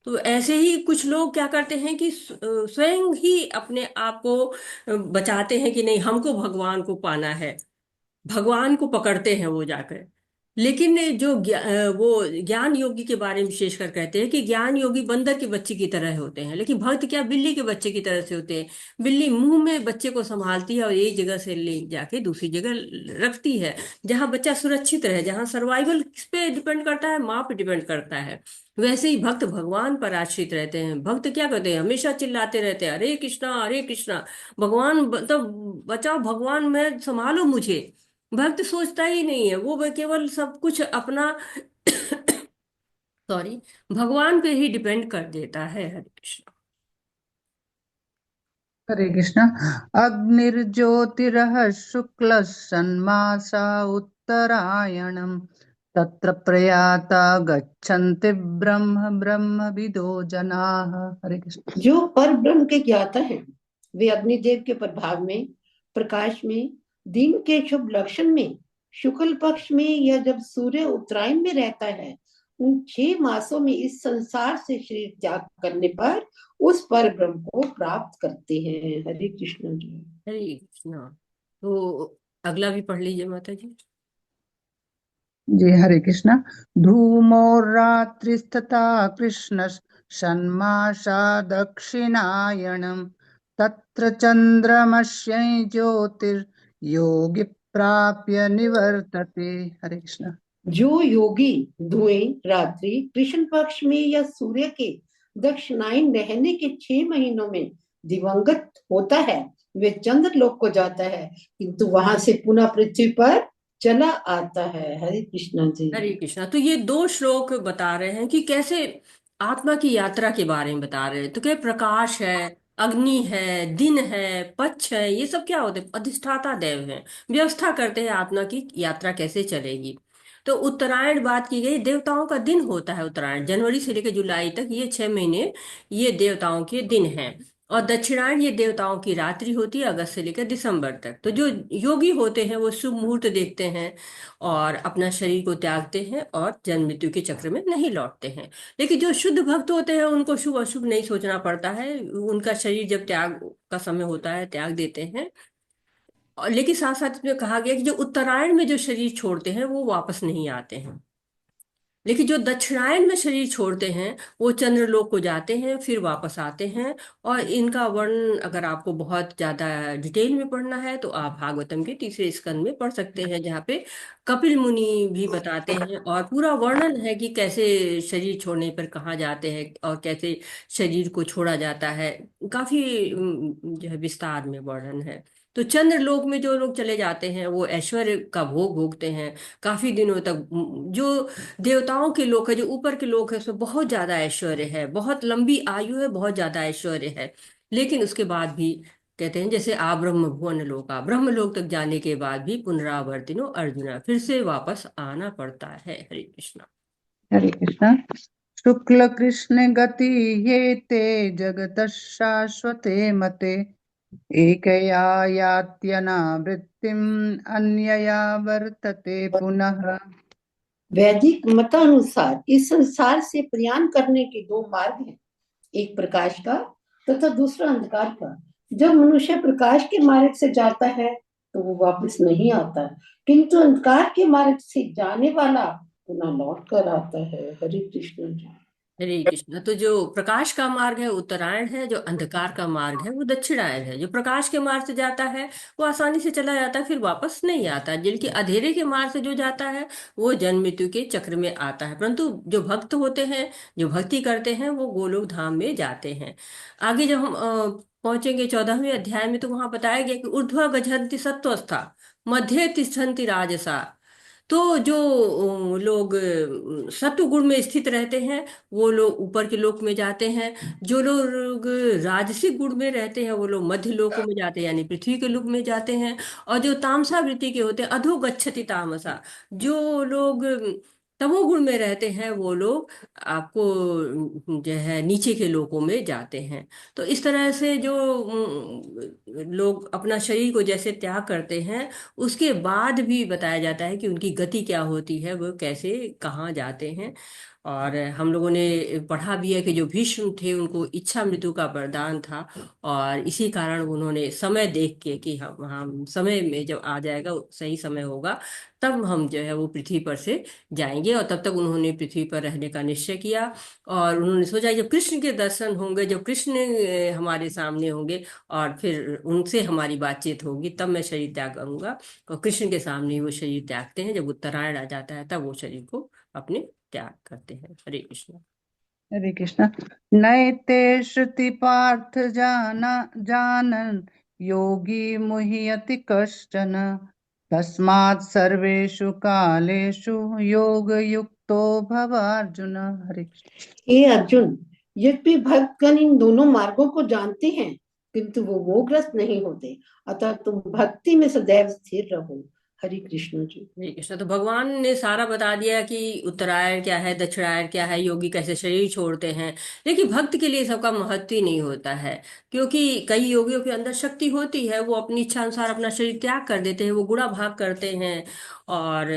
तो ऐसे ही कुछ लोग क्या करते हैं कि स्वयं ही अपने आप को बचाते हैं कि नहीं, हमको भगवान को पाना है, भगवान को पकड़ते हैं वो जाकर। लेकिन जो वो ज्ञान योगी के बारे में विशेषकर कहते हैं कि ज्ञान योगी बंदर के बच्चे की तरह होते हैं, लेकिन भक्त क्या बिल्ली के बच्चे की तरह से होते हैं। बिल्ली मुंह में बच्चे को संभालती है और एक जगह से ले जाके दूसरी जगह रखती है, जहां बच्चा सुरक्षित रहे, जहां सर्वाइवल किस पे डिपेंड करता है, माँ पे डिपेंड करता है। वैसे ही भक्त भगवान पर आश्रित रहते हैं। भक्त क्या करते हैं, हमेशा चिल्लाते रहते हैं, हरे कृष्णा हरे कृष्णा, भगवान मतलब बचाओ, भगवान मैं संभालो मुझे। भक्त सोचता ही नहीं है, वो केवल सब कुछ अपना सॉरी, भगवान पे ही डिपेंड कर देता है। हरे कृष्ण। हरे कृष्णा। अग्निर्ज्योतिरः शुक्लः षण्मासा उत्तरायणम् तत्र प्रयाता गच्छन्ति ब्रह्म ब्रह्मविदो जनाः। हरे कृष्ण। जो पर ब्रह्म के ज्ञाता हैं, वे अग्निदेव के प्रभाव में, प्रकाश में, दिन के शुभ लक्षण में, शुक्ल पक्ष में, या जब सूर्य उत्तरायण में रहता है, उन 6 मासों में इस संसार से शरीर त्याग करने पर उस पर ब्रह्म को प्राप्त करते हैं। हरे कृष्ण जी। हरे कृष्ण। तो अगला भी पढ़ लीजिए माता जी। जी हरे कृष्णा। धूमो रात्रिस्तथा कृष्ण षण्मासा दक्षिणायनम् तत्र चंद्रमस्य ज्योतिर्योगी प्राप्य निवर्तते। हरे कृष्णा। जो योगी धुएं रात्रि कृष्ण पक्ष में या सूर्य के दक्षिणायन रहने के 6 महीनों में दिवंगत होता है, वे चंद्र लोक को जाता है, किंतु वहां से पुनः पृथ्वी पर चला आता है। हरे कृष्णा जी। हरे कृष्णा। तो ये 2 श्लोक बता रहे हैं कि कैसे आत्मा की यात्रा के बारे में बता रहे हैं। तो क्या प्रकाश है, अग्नि है, दिन है, पक्ष है, ये सब क्या होते हैं, अधिष्ठाता देव हैं, व्यवस्था करते हैं आत्मा की यात्रा कैसे चलेगी। तो उत्तरायण बात की गई, देवताओं का दिन होता है उत्तरायण, जनवरी से लेकर जुलाई तक ये 6 महीने ये देवताओं के दिन हैं। और दक्षिणायन ये देवताओं की रात्रि होती है, अगस्त से लेकर दिसंबर तक। तो जो योगी होते हैं वो शुभ मुहूर्त देखते हैं और अपना शरीर को त्यागते हैं और जन्म मृत्यु के चक्र में नहीं लौटते हैं। लेकिन जो शुद्ध भक्त होते हैं उनको शुभ अशुभ नहीं सोचना पड़ता है, उनका शरीर जब त्याग का समय होता है त्याग देते हैं। और लेकिन साथ साथ इसमें कहा गया कि जो उत्तरायण में जो शरीर छोड़ते हैं वो वापस नहीं आते हैं। लेकिन जो दक्षिणायन में शरीर छोड़ते हैं वो चंद्रलोक को जाते हैं, फिर वापस आते हैं। और इनका वर्णन अगर आपको बहुत ज्यादा डिटेल में पढ़ना है तो आप भागवतम के 3 स्कंद में पढ़ सकते हैं, जहाँ पे कपिल मुनि भी बताते हैं और पूरा वर्णन है कि कैसे शरीर छोड़ने पर कहाँ जाते हैं और कैसे शरीर को छोड़ा जाता है। काफी जो है विस्तार में वर्णन है। तो चंद्रलोक में जो लोग चले जाते हैं वो ऐश्वर्य का भोग भोगते हैं काफी दिनों तक। जो देवताओं के लोग है, जो ऊपर के लोग हैं, उसमें बहुत ज्यादा ऐश्वर्य है, बहुत लंबी आयु है, बहुत ज्यादा ऐश्वर्य है। लेकिन उसके बाद भी कहते हैं जैसे आ ब्रह्म भुवन लोका, ब्रह्म लोक तक जाने के बाद भी पुनरावर्तिनो अर्जुना, फिर से वापस आना पड़ता है। हरे कृष्णा। हरे कृष्णा। शुक्ल कृष्ण गति ये ते जगत शाश्वते मते, एकया यात्यनावृत्तिम अन्यया वर्तते पुनः। वैदिक मतानुसार इस संसार से प्रयाण करने के दो मार्ग हैं, एक प्रकाश का तथा दूसरा अंधकार का। जब मनुष्य प्रकाश के मार्ग से जाता है तो वो वापस नहीं आता, किंतु अंधकार के मार्ग से जाने वाला पुनः लौट कर आता है। हरे कृष्ण जी। हरे कृष्ण। तो जो प्रकाश का मार्ग है उत्तरायण है, जो अंधकार का मार्ग है वो दक्षिणायन है। जो प्रकाश के मार्ग से जाता है वो आसानी से चला जाता है, फिर वापस नहीं आता। जबकि अंधेरे के मार्ग से जो जाता है वो जन्म मृत्यु के चक्र में आता है। परंतु जो भक्त होते हैं, जो भक्ति करते हैं, वो गोलोक धाम में जाते हैं। आगे जब हम पहुंचेंगे 14वें अध्याय में, तो वहां बताया गया कि ऊर्ध्वा गच्छन्ति सत्वस्था, मध्य तिष्ठन्ति राजसा। तो जो लोग सत्व गुण में स्थित रहते हैं वो लोग ऊपर के लोक में जाते हैं। जो लोग राजसिक गुण में रहते हैं वो लोग मध्य लोकों में जाते हैं, यानी पृथ्वी के लोक में जाते हैं। और जो तामसा वृत्ति के होते हैं, अधो गच्छति तामसा, जो लोग तमोगुण में रहते हैं वो लोग आपको जो है नीचे के लोकों में जाते हैं। तो इस तरह से जो लोग अपना शरीर को जैसे त्याग करते हैं, उसके बाद भी बताया जाता है कि उनकी गति क्या होती है, वो कैसे कहाँ जाते हैं। और हम लोगों ने पढ़ा भी है कि जो भीष्म थे उनको इच्छा मृत्यु का वरदान था, और इसी कारण उन्होंने समय देख के कि हम समय में जब आ जाएगा, सही समय होगा, तब हम जो है वो पृथ्वी पर से जाएंगे। और तब तक उन्होंने पृथ्वी पर रहने का निश्चय किया। और उन्होंने सोचा जब कृष्ण के दर्शन होंगे, जब कृष्ण हमारे सामने होंगे और फिर उनसे हमारी बातचीत होगी, तब मैं शरीर त्याग करूंगा। और कृष्ण के सामने ही वो शरीर त्यागते हैं। जब उत्तरायण आ जाता है तब वो शरीर को अपने त्याग करते हैं। हरे कृष्ण। हरे कृष्णा। नैते श्रुति पार्थ जानन योगी मुह्यति कश्चन, तस्मात् सर्वेषु कालेषु योग युक्तो भव अर्जुन। हरे कृष्ण। हे अर्जुन, यद्यपि भक्तगण इन दोनों मार्गों को जानते हैं किंतु वो मोहग्रस्त नहीं होते, अतः तुम भक्ति में सदैव स्थिर रहो। हरे कृष्ण जी। हरे कृष्ण। तो भगवान ने सारा बता दिया कि उत्तरायण क्या है, दक्षिणायन क्या है, योगी कैसे शरीर छोड़ते हैं। लेकिन भक्त के लिए सबका महत्व ही नहीं होता है, क्योंकि कई योगियों के अंदर शक्ति होती है, वो अपनी इच्छा अनुसार अपना शरीर त्याग कर देते हैं, वो गुणा भाग करते हैं। और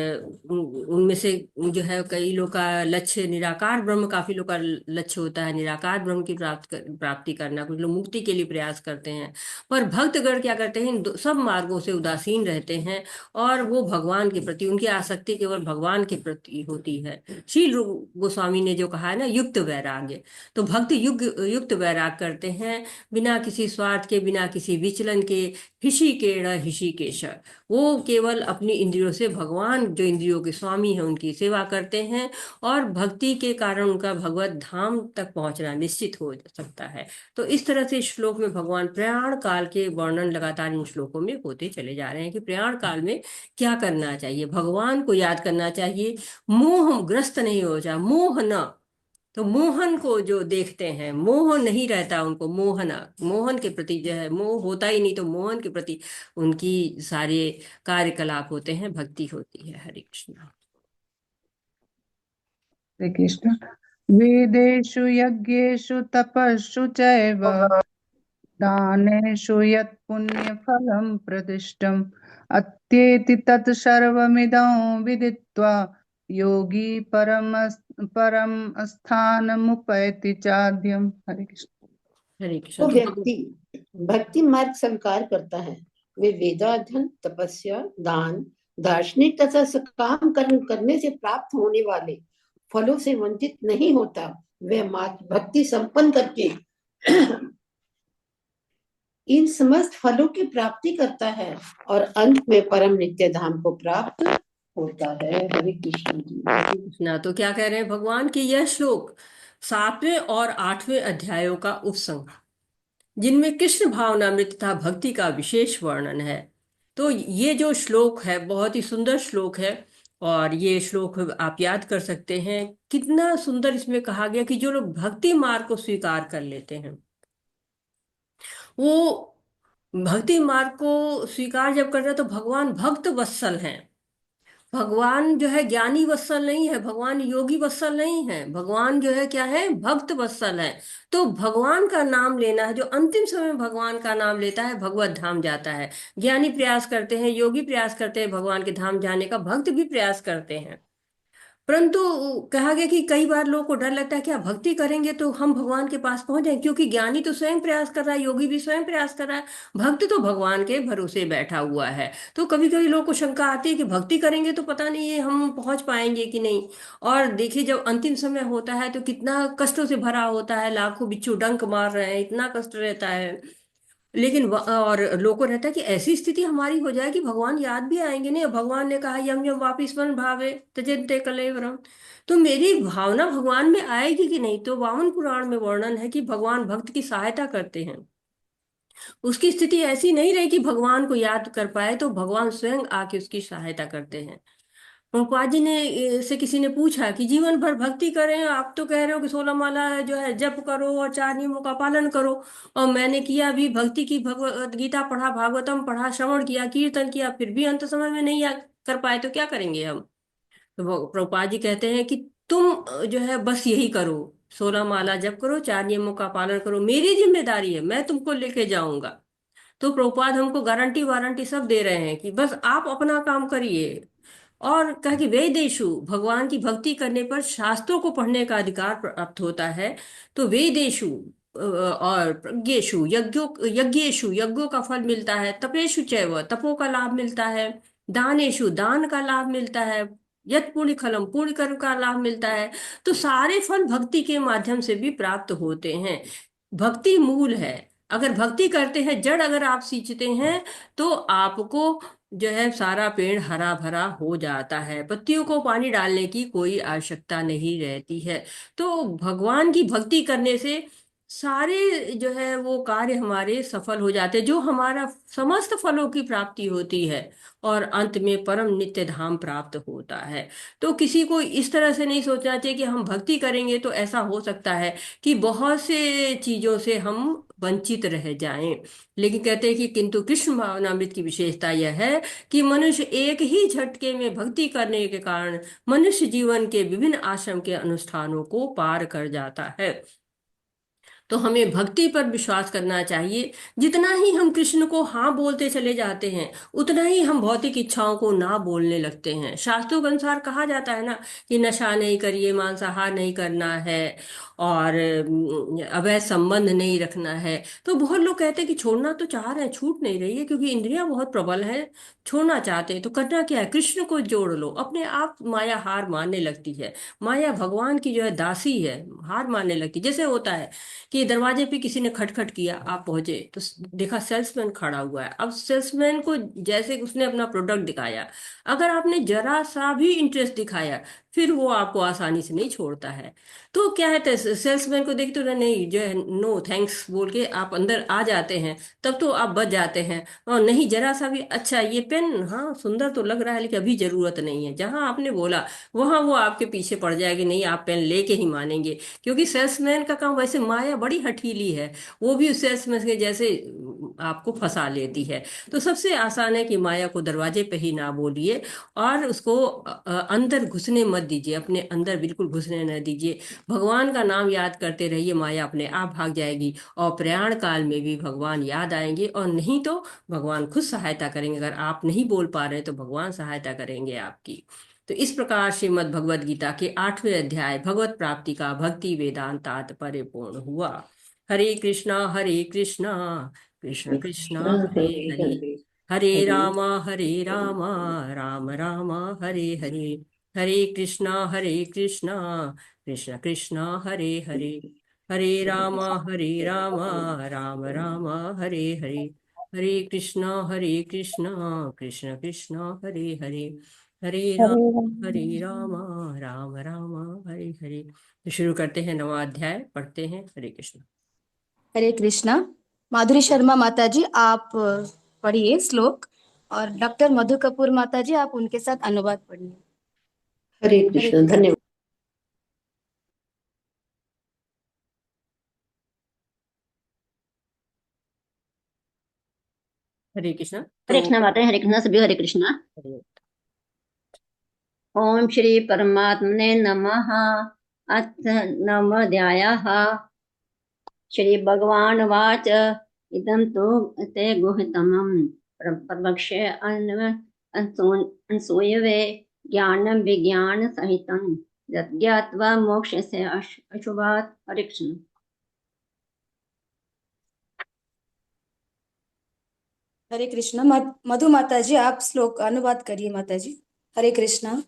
उनमें से जो है कई लोग का लक्ष्य निराकार ब्रह्म, काफी लोग का लक्ष्य होता है निराकार ब्रह्म की प्राप्ति करना। कुछ लोग मुक्ति के लिए प्रयास करते हैं। पर भक्तगण क्या करते हैं, सब मार्गों से उदासीन रहते हैं और वो भगवान के प्रति, उनकी आसक्ति केवल भगवान के प्रति होती है। शील गोस्वामी ने जो कहा है ना, युक्त वैराग्य, तो भक्त युक्त वैराग करते हैं, बिना किसी स्वार्थ के, बिना किसी विचलन के। ऋषिकेण ऋषिकेश, वो केवल अपनी इंद्रियों से भगवान जो इंद्रियों के स्वामी हैं उनकी सेवा करते हैं, और भक्ति के कारण उनका भगवत धाम तक पहुंचना निश्चित हो सकता है। तो इस तरह से श्लोक में भगवान प्रयाण काल के वर्णन लगातार इन श्लोकों में होते चले जा रहे हैं कि प्रयाण काल में क्या करना चाहिए। भगवान को याद करना चाहिए, मोह ग्रस्त नहीं हो जाए, मोह न, तो मोहन को जो देखते हैं, मोह नहीं रहता उनको, मोहना, मोहन के प्रति जो है, मोह होता ही नहीं, तो मोहन के प्रति उनकी सारे कार्यकलाप होते हैं, भक्ति होती है। हरे कृष्ण। हरे कृष्ण। वेदेषु यज्ञेषु तपस्सु चैव दानेषु यत् पुण्यफलं प्रदिष्टम् अत्येति तत् सर्वमिदं विदित्वा योगी परम स्थानमुपैति चाद्यम्। हरे कृष्ण। हरे कृष्ण। वो तो व्यक्ति भक्ति मार्ग स्वीकार करता है, वे वेदाध्ययन, तपस्या, दान, दार्शनिक तथा सकाम कर्म करने से प्राप्त होने वाले फलों से वंचित नहीं होता। वह मात्र भक्ति संपन्न करके इन समस्त फलों की प्राप्ति करता है और अंत में परम नित्य धाम को प्राप्त होता है। हरे कृष्ण जी। कृष्णा तो क्या कह रहे हैं भगवान की यह श्लोक 7वें और 8वें अध्यायों का उपसंहार, जिनमें कृष्ण भावनामृत तथा भक्ति का विशेष वर्णन है। तो ये जो श्लोक है बहुत ही सुंदर श्लोक है, और ये श्लोक आप याद कर सकते हैं। कितना सुंदर इसमें कहा गया कि जो लोग भक्ति मार्ग को स्वीकार कर लेते हैं, वो भक्ति मार्ग को स्वीकार जब करते हैं तो भगवान भक्त वत्सल हैं। भगवान जो है ज्ञानी वत्सल नहीं है, भगवान योगी वत्सल नहीं है, भगवान जो है क्या है, भक्त वत्सल है। तो भगवान का नाम लेना है, जो अंतिम समय में भगवान का नाम लेता है भगवत धाम जाता है। ज्ञानी प्रयास करते हैं, योगी प्रयास करते हैं भगवान के धाम जाने का, भक्त भी प्रयास करते हैं। परंतु कहा गया कि कई बार लोगों को डर लगता है कि आप भक्ति करेंगे तो हम भगवान के पास पहुंच जाएंगे, क्योंकि ज्ञानी तो स्वयं प्रयास कर रहा है, योगी भी स्वयं प्रयास कर रहा है, भक्त तो भगवान के भरोसे बैठा हुआ है। तो कभी कभी लोगों को शंका आती है कि भक्ति करेंगे तो पता नहीं ये हम पहुंच पाएंगे कि नहीं। और देखिए जब अंतिम समय होता है तो कितना कष्टों से भरा होता है, लाखों बिच्छू डंक मार रहे हैं, इतना कष्ट रहता है। लेकिन और लोगों को रहता है कि ऐसी स्थिति हमारी हो जाए कि भगवान याद भी आएंगे नहीं। और भगवान ने कहा यम यम वापिस मन भावे तजन्ते कलेवरम। तो मेरी भावना भगवान में आएगी कि नहीं। तो वामन पुराण में वर्णन है कि भगवान भक्त की सहायता करते हैं। उसकी स्थिति ऐसी नहीं रही कि भगवान को याद कर पाए, तो भगवान स्वयं आके उसकी सहायता करते हैं। प्रभुपाद जी ने से किसी ने पूछा कि जीवन भर भक्ति करें, आप तो कह रहे हो कि 16 माला जो है जप करो और 4 नियमों का पालन करो, और मैंने किया भी भक्ति की, भगवत गीता पढ़ा, भागवतम पढ़ा, श्रवण किया, कीर्तन किया, फिर भी अंत समय में नहीं कर पाए, तो क्या करेंगे हम। तो प्रभुपाद जी कहते हैं कि तुम जो है बस यही करो, 16 माला जप करो, 4 नियमों का पालन करो, मेरी जिम्मेदारी है, मैं तुमको लेके जाऊंगा। तो प्रभुपाद हमको गारंटी वारंटी सब दे रहे हैं कि बस आप अपना काम करिए। और कहा कि वेदेशु, भगवान की भक्ति करने पर शास्त्रों को पढ़ने का अधिकार प्राप्त होता है। तो वेदेशु और प्रज्ञेशु यज्ञेशु यज्ञों का फल मिलता है, तपेशु चैव तपो का लाभ मिलता है, दानेशु दान का लाभ मिलता है, यत पुण्य फलम पुण्य कर्म का लाभ मिलता है। तो सारे फल भक्ति के माध्यम से भी प्राप्त होते हैं। भक्ति मूल है। अगर भक्ति करते हैं, जड़ अगर आप सींचते हैं, तो आपको जो है सारा पेड़ हरा भरा हो जाता है, पत्तियों को पानी डालने की कोई आवश्यकता नहीं रहती है। तो भगवान की भक्ति करने से सारे जो है वो कार्य हमारे सफल हो जाते हैं, जो हमारा समस्त फलों की प्राप्ति होती है, और अंत में परम नित्य धाम प्राप्त होता है। तो किसी को इस तरह से नहीं सोचना चाहिए कि हम भक्ति करेंगे तो ऐसा हो सकता है कि बहुत से चीजों से हम वंचित रह जाएं। लेकिन कहते हैं कि किंतु कृष्ण भावनामृत की विशेषता यह है कि मनुष्य एक ही झटके में भक्ति करने के कारण मनुष्य जीवन के विभिन्न आश्रम के अनुष्ठानों को पार कर जाता है। तो हमें भक्ति पर विश्वास करना चाहिए। जितना ही हम कृष्ण को हाँ बोलते चले जाते हैं, उतना ही हम भौतिक इच्छाओं को ना बोलने लगते हैं। शास्त्रों के अनुसार कहा जाता है ना कि नशा नहीं करिए, मांसाहार नहीं करना है, और अवैध संबंध नहीं रखना है। तो बहुत लोग कहते हैं कि छोड़ना तो चाह रहे हैं, छूट नहीं रही है, क्योंकि इंद्रियां बहुत प्रबल है, छोड़ना चाहते हैं। तो करना क्या है, कृष्ण को जोड़ लो। अपने आप माया हार मानने लगती है। माया भगवान की जो है दासी है, हार मानने लगती है। जैसे होता है कि दरवाजे पे किसी ने खटखट किया, आप पहुंचे तो देखा सेल्समैन खड़ा हुआ है। अब सेल्समैन को जैसे उसने अपना प्रोडक्ट दिखाया, अगर आपने जरा सा भी इंटरेस्ट दिखाया, फिर वो आपको आसानी से नहीं छोड़ता है। तो क्या है, सेल्समैन को देखते हो नहीं, जो है नो थैंक्स बोल के आप अंदर आ जाते हैं, तब तो आप बच जाते हैं। और नहीं जरा सा भी, अच्छा ये पेन हाँ सुंदर तो लग रहा है लेकिन अभी जरूरत नहीं है, जहां आपने बोला वहां वो आपके पीछे पड़ जाएगी, नहीं आप पेन लेके ही मानेंगे। क्योंकि सेल्समैन का काम, वैसे माया बड़ी बड़ी हठीली है, वो भी उससे समझ के जैसे आपको फंसा लेती है। तो सबसे आसान है कि माया को दरवाजे पे ही ना बोलिए और उसको अंदर घुसने मत दीजिए, अपने अंदर बिल्कुल घुसने न दीजिए। भगवान का नाम याद करते रहिए, माया अपने आप भाग जाएगी और प्रयाण काल में भी भगवान याद आएंगे, और नहीं तो भगवान खुद सहायता करेंगे। अगर आप नहीं बोल पा रहे तो भगवान सहायता करेंगे आपकी। तो इस प्रकार श्रीमद् भगवद गीता के 8वें अध्याय भगवत प्राप्ति का भक्ति वेदांत तात्पर्य पूर्ण हुआ। हरे कृष्णा कृष्ण कृष्ण कृष्ण हरे हरे हरे, हरे हरे हरे राम राम राम हरे हरे, हरे कृष्णा कृष्ण कृष्ण हरे हरे, हरे राम राम राम हरे हरे, हरे कृष्णा कृष्ण कृष्ण हरे हरे, हरे हरे राम राम राम हरे हरे। तो शुरू करते हैं, नवा अध्याय पढ़ते हैं। हरे कृष्ण। हरे कृष्णा। माधुरी शर्मा माता जी आप पढ़िए श्लोक, और डॉक्टर मधु कपूर माता जी आप उनके साथ अनुवाद पढ़िए। हरे हरे कृष्ण। कृष्ण। धन्यवाद। हरे कृष्ण। हरे तो कृष्णा माता, हरे कृष्णा सभी, हरे कृष्णा। ओम श्री परमात्मने नमः। अथ नवोऽध्यायः। श्री भगवान वाच इदं तु ते गुह्यतमं प्रवक्ष्ये अनसूयवे ज्ञानं विज्ञान सहितं यज्ञात्वा मोक्षस्य अशुभात्। हरे कृष्ण। हरे कृष्णा। मधु माता जी आप श्लोक अनुवाद करिए माता जी। हरे कृष्णा।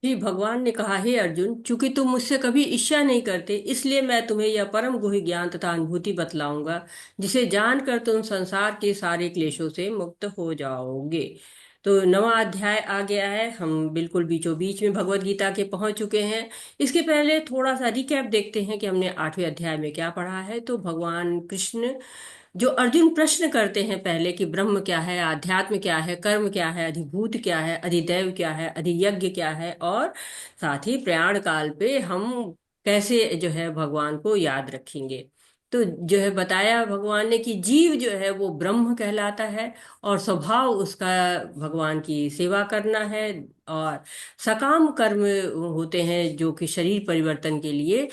श्री भगवान ने कहा, हे अर्जुन, चूंकि तुम मुझसे कभी ईर्ष्या नहीं करते, इसलिए मैं तुम्हें यह परम गुह्य ज्ञान तथा अनुभूति बतलाऊंगा, जिसे जानकर तुम संसार के सारे क्लेशों से मुक्त हो जाओगे। तो नवा अध्याय आ गया है, हम बिल्कुल बीचों बीच में भगवत गीता के पहुंच चुके हैं। इसके पहले थोड़ा सा रिकैप देखते हैं कि हमने 8वें अध्याय में क्या पढ़ा है। तो भगवान कृष्ण जो अर्जुन प्रश्न करते हैं पहले कि ब्रह्म क्या है, आध्यात्म क्या है, कर्म क्या है, अधिभूत क्या है, अधिदैव क्या है, अधियज्ञ क्या है, और साथ ही प्रयाण काल पे हम कैसे जो है भगवान को याद रखेंगे। तो जो है बताया भगवान ने कि जीव जो है वो ब्रह्म कहलाता है और स्वभाव उसका भगवान की सेवा करना है, और सकाम कर्म होते हैं जो कि शरीर परिवर्तन के लिए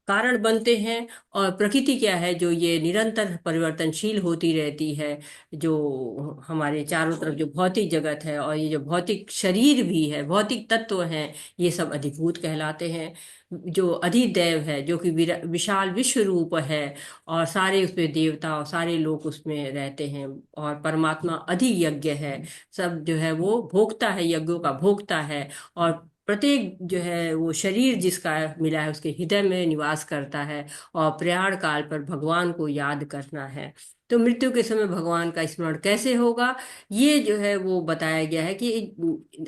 कारण बनते हैं। और प्रकृति क्या है, जो ये निरंतर परिवर्तनशील होती रहती है, जो हमारे चारों तरफ जो भौतिक जगत है और ये जो भौतिक शरीर भी है, भौतिक तत्व हैं, ये सब अधिभूत कहलाते हैं। जो अधिदैव है, जो कि विशाल विश्व रूप है, और सारे उसमें देवता और सारे लोग उसमें रहते हैं। और परमात्मा अधियज्ञ है, सब जो है वो भोक्ता है, यज्ञों का भोक्ता है। और प्रत्येक जो है वो शरीर जिसका मिला है उसके हृदय में निवास करता है, और प्रयाण काल पर भगवान को याद करना है। तो मृत्यु के समय भगवान का स्मरण कैसे होगा, ये जो है वो बताया गया है कि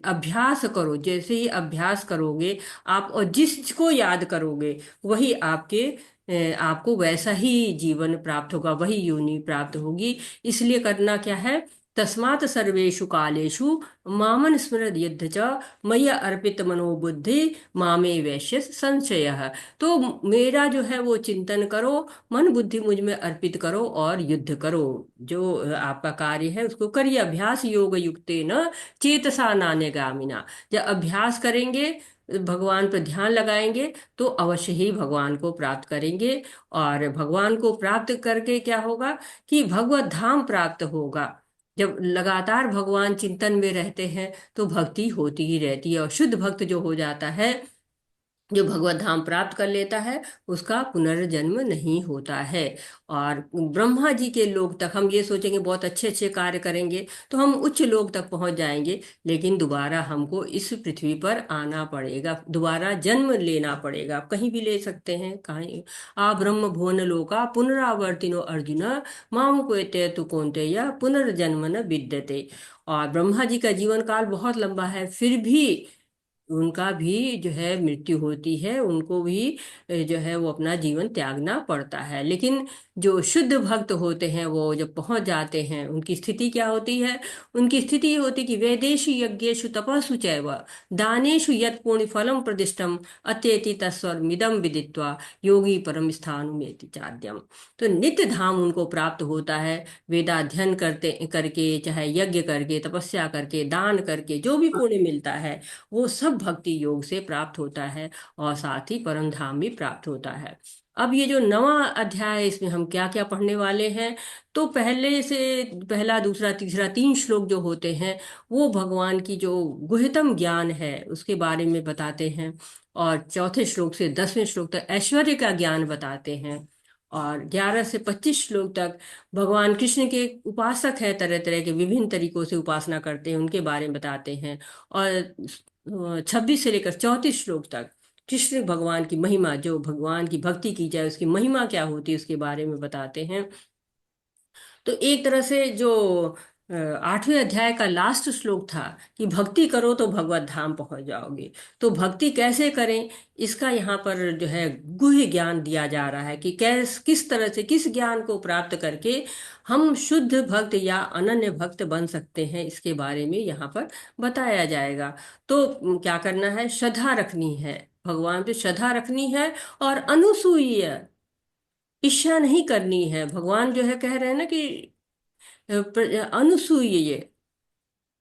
अभ्यास करो। जैसे ही अभ्यास करोगे आप, और जिसको याद करोगे वही आपको वैसा ही जीवन प्राप्त होगा, वही योनि प्राप्त होगी। इसलिए करना क्या है, तस्मात् सर्वेषु कालेषु मामन स्मृत युद्ध च मय्या अर्पित मनोबुद्धि मामे वैश्य संशय। तो मेरा जो है वो चिंतन करो, मन बुद्धि मुझ में अर्पित करो और युद्ध करो। जो आपका कार्य है उसको करिए। अभ्यास योग युक्ते न चेतसा नान्यगामिना। जब अभ्यास करेंगे, भगवान पर ध्यान लगाएंगे, तो अवश्य ही भगवान को प्राप्त करेंगे। और भगवान को प्राप्त करके क्या होगा कि भगवत धाम प्राप्त होगा। जब लगातार भगवान चिंतन में रहते हैं तो भक्ति होती ही रहती है, और शुद्ध भक्त जो हो जाता है, जो भगवत धाम प्राप्त कर लेता है, उसका पुनर्जन्म नहीं होता है। और ब्रह्मा जी के लोक तक हम ये सोचेंगे बहुत अच्छे अच्छे कार्य करेंगे तो हम उच्च लोक तक पहुंच जाएंगे, लेकिन दोबारा हमको इस पृथ्वी पर आना पड़ेगा, दोबारा जन्म लेना पड़ेगा। आप कहीं भी ले सकते हैं, कहीं आ ब्रह्म भुवन लोका पुनरावर्तिनो अर्जुन मामुपेत्य तु कौन्तेय पुनर्जन्म न विद्यते। और ब्रह्मा जी का जीवन काल बहुत लंबा है, फिर भी उनका भी जो है मृत्यु होती है, उनको भी जो है वो अपना जीवन त्यागना पड़ता है। लेकिन जो शुद्ध भक्त होते हैं वो जब पहुंच जाते हैं, उनकी स्थिति क्या होती है? उनकी स्थिति ये होती कि वेदेषु यज्ञेषु तपस्सु चैव दानेषु यत् पुण्य फलम प्रदिष्टम अत्येति तस्वर्मिदम विदित्वा योगी परम स्थानुमेति चाद्यम। तो नित्य धाम उनको प्राप्त होता है, वेदाध्ययन करते करके, चाहे यज्ञ करके, तपस्या करके, दान करके, जो भी पुण्य मिलता है वो सब भक्ति योग से प्राप्त होता है, और साथ ही परम धाम भी प्राप्त होता है। अब ये जो नवा अध्याय है, इसमें हम क्या क्या पढ़ने वाले हैं? तो पहले से पहला, दूसरा, तीसरा, 3 श्लोक जो होते हैं वो भगवान की जो गुह्यतम ज्ञान है उसके बारे में बताते हैं, और चौथे श्लोक से 10वें श्लोक तक ऐश्वर्य का ज्ञान बताते हैं, और 11 से 25 श्लोक तक भगवान कृष्ण के उपासक है, तरह तरह के विभिन्न तरीकों से उपासना करते हैं उनके बारे में बताते हैं, और 26 से लेकर 34 श्लोक तक कृष्ण भगवान की महिमा, जो भगवान की भक्ति की जाए उसकी महिमा क्या होती है उसके बारे में बताते हैं। तो एक तरह से जो 8वें अध्याय का लास्ट श्लोक था कि भक्ति करो तो भगवत धाम पहुंच जाओगे, तो भक्ति कैसे करें इसका यहाँ पर जो है गुह्य ज्ञान दिया जा रहा है कि किस तरह से, किस ज्ञान को प्राप्त करके हम शुद्ध भक्त या अनन्य भक्त बन सकते हैं, इसके बारे में यहाँ पर बताया जाएगा। तो क्या करना है? श्रद्धा रखनी है, भगवान पे श्रद्धा रखनी है, और अनुसूय इच्छा नहीं करनी है। भगवान जो है कह रहे हैं ना कि अनुसूय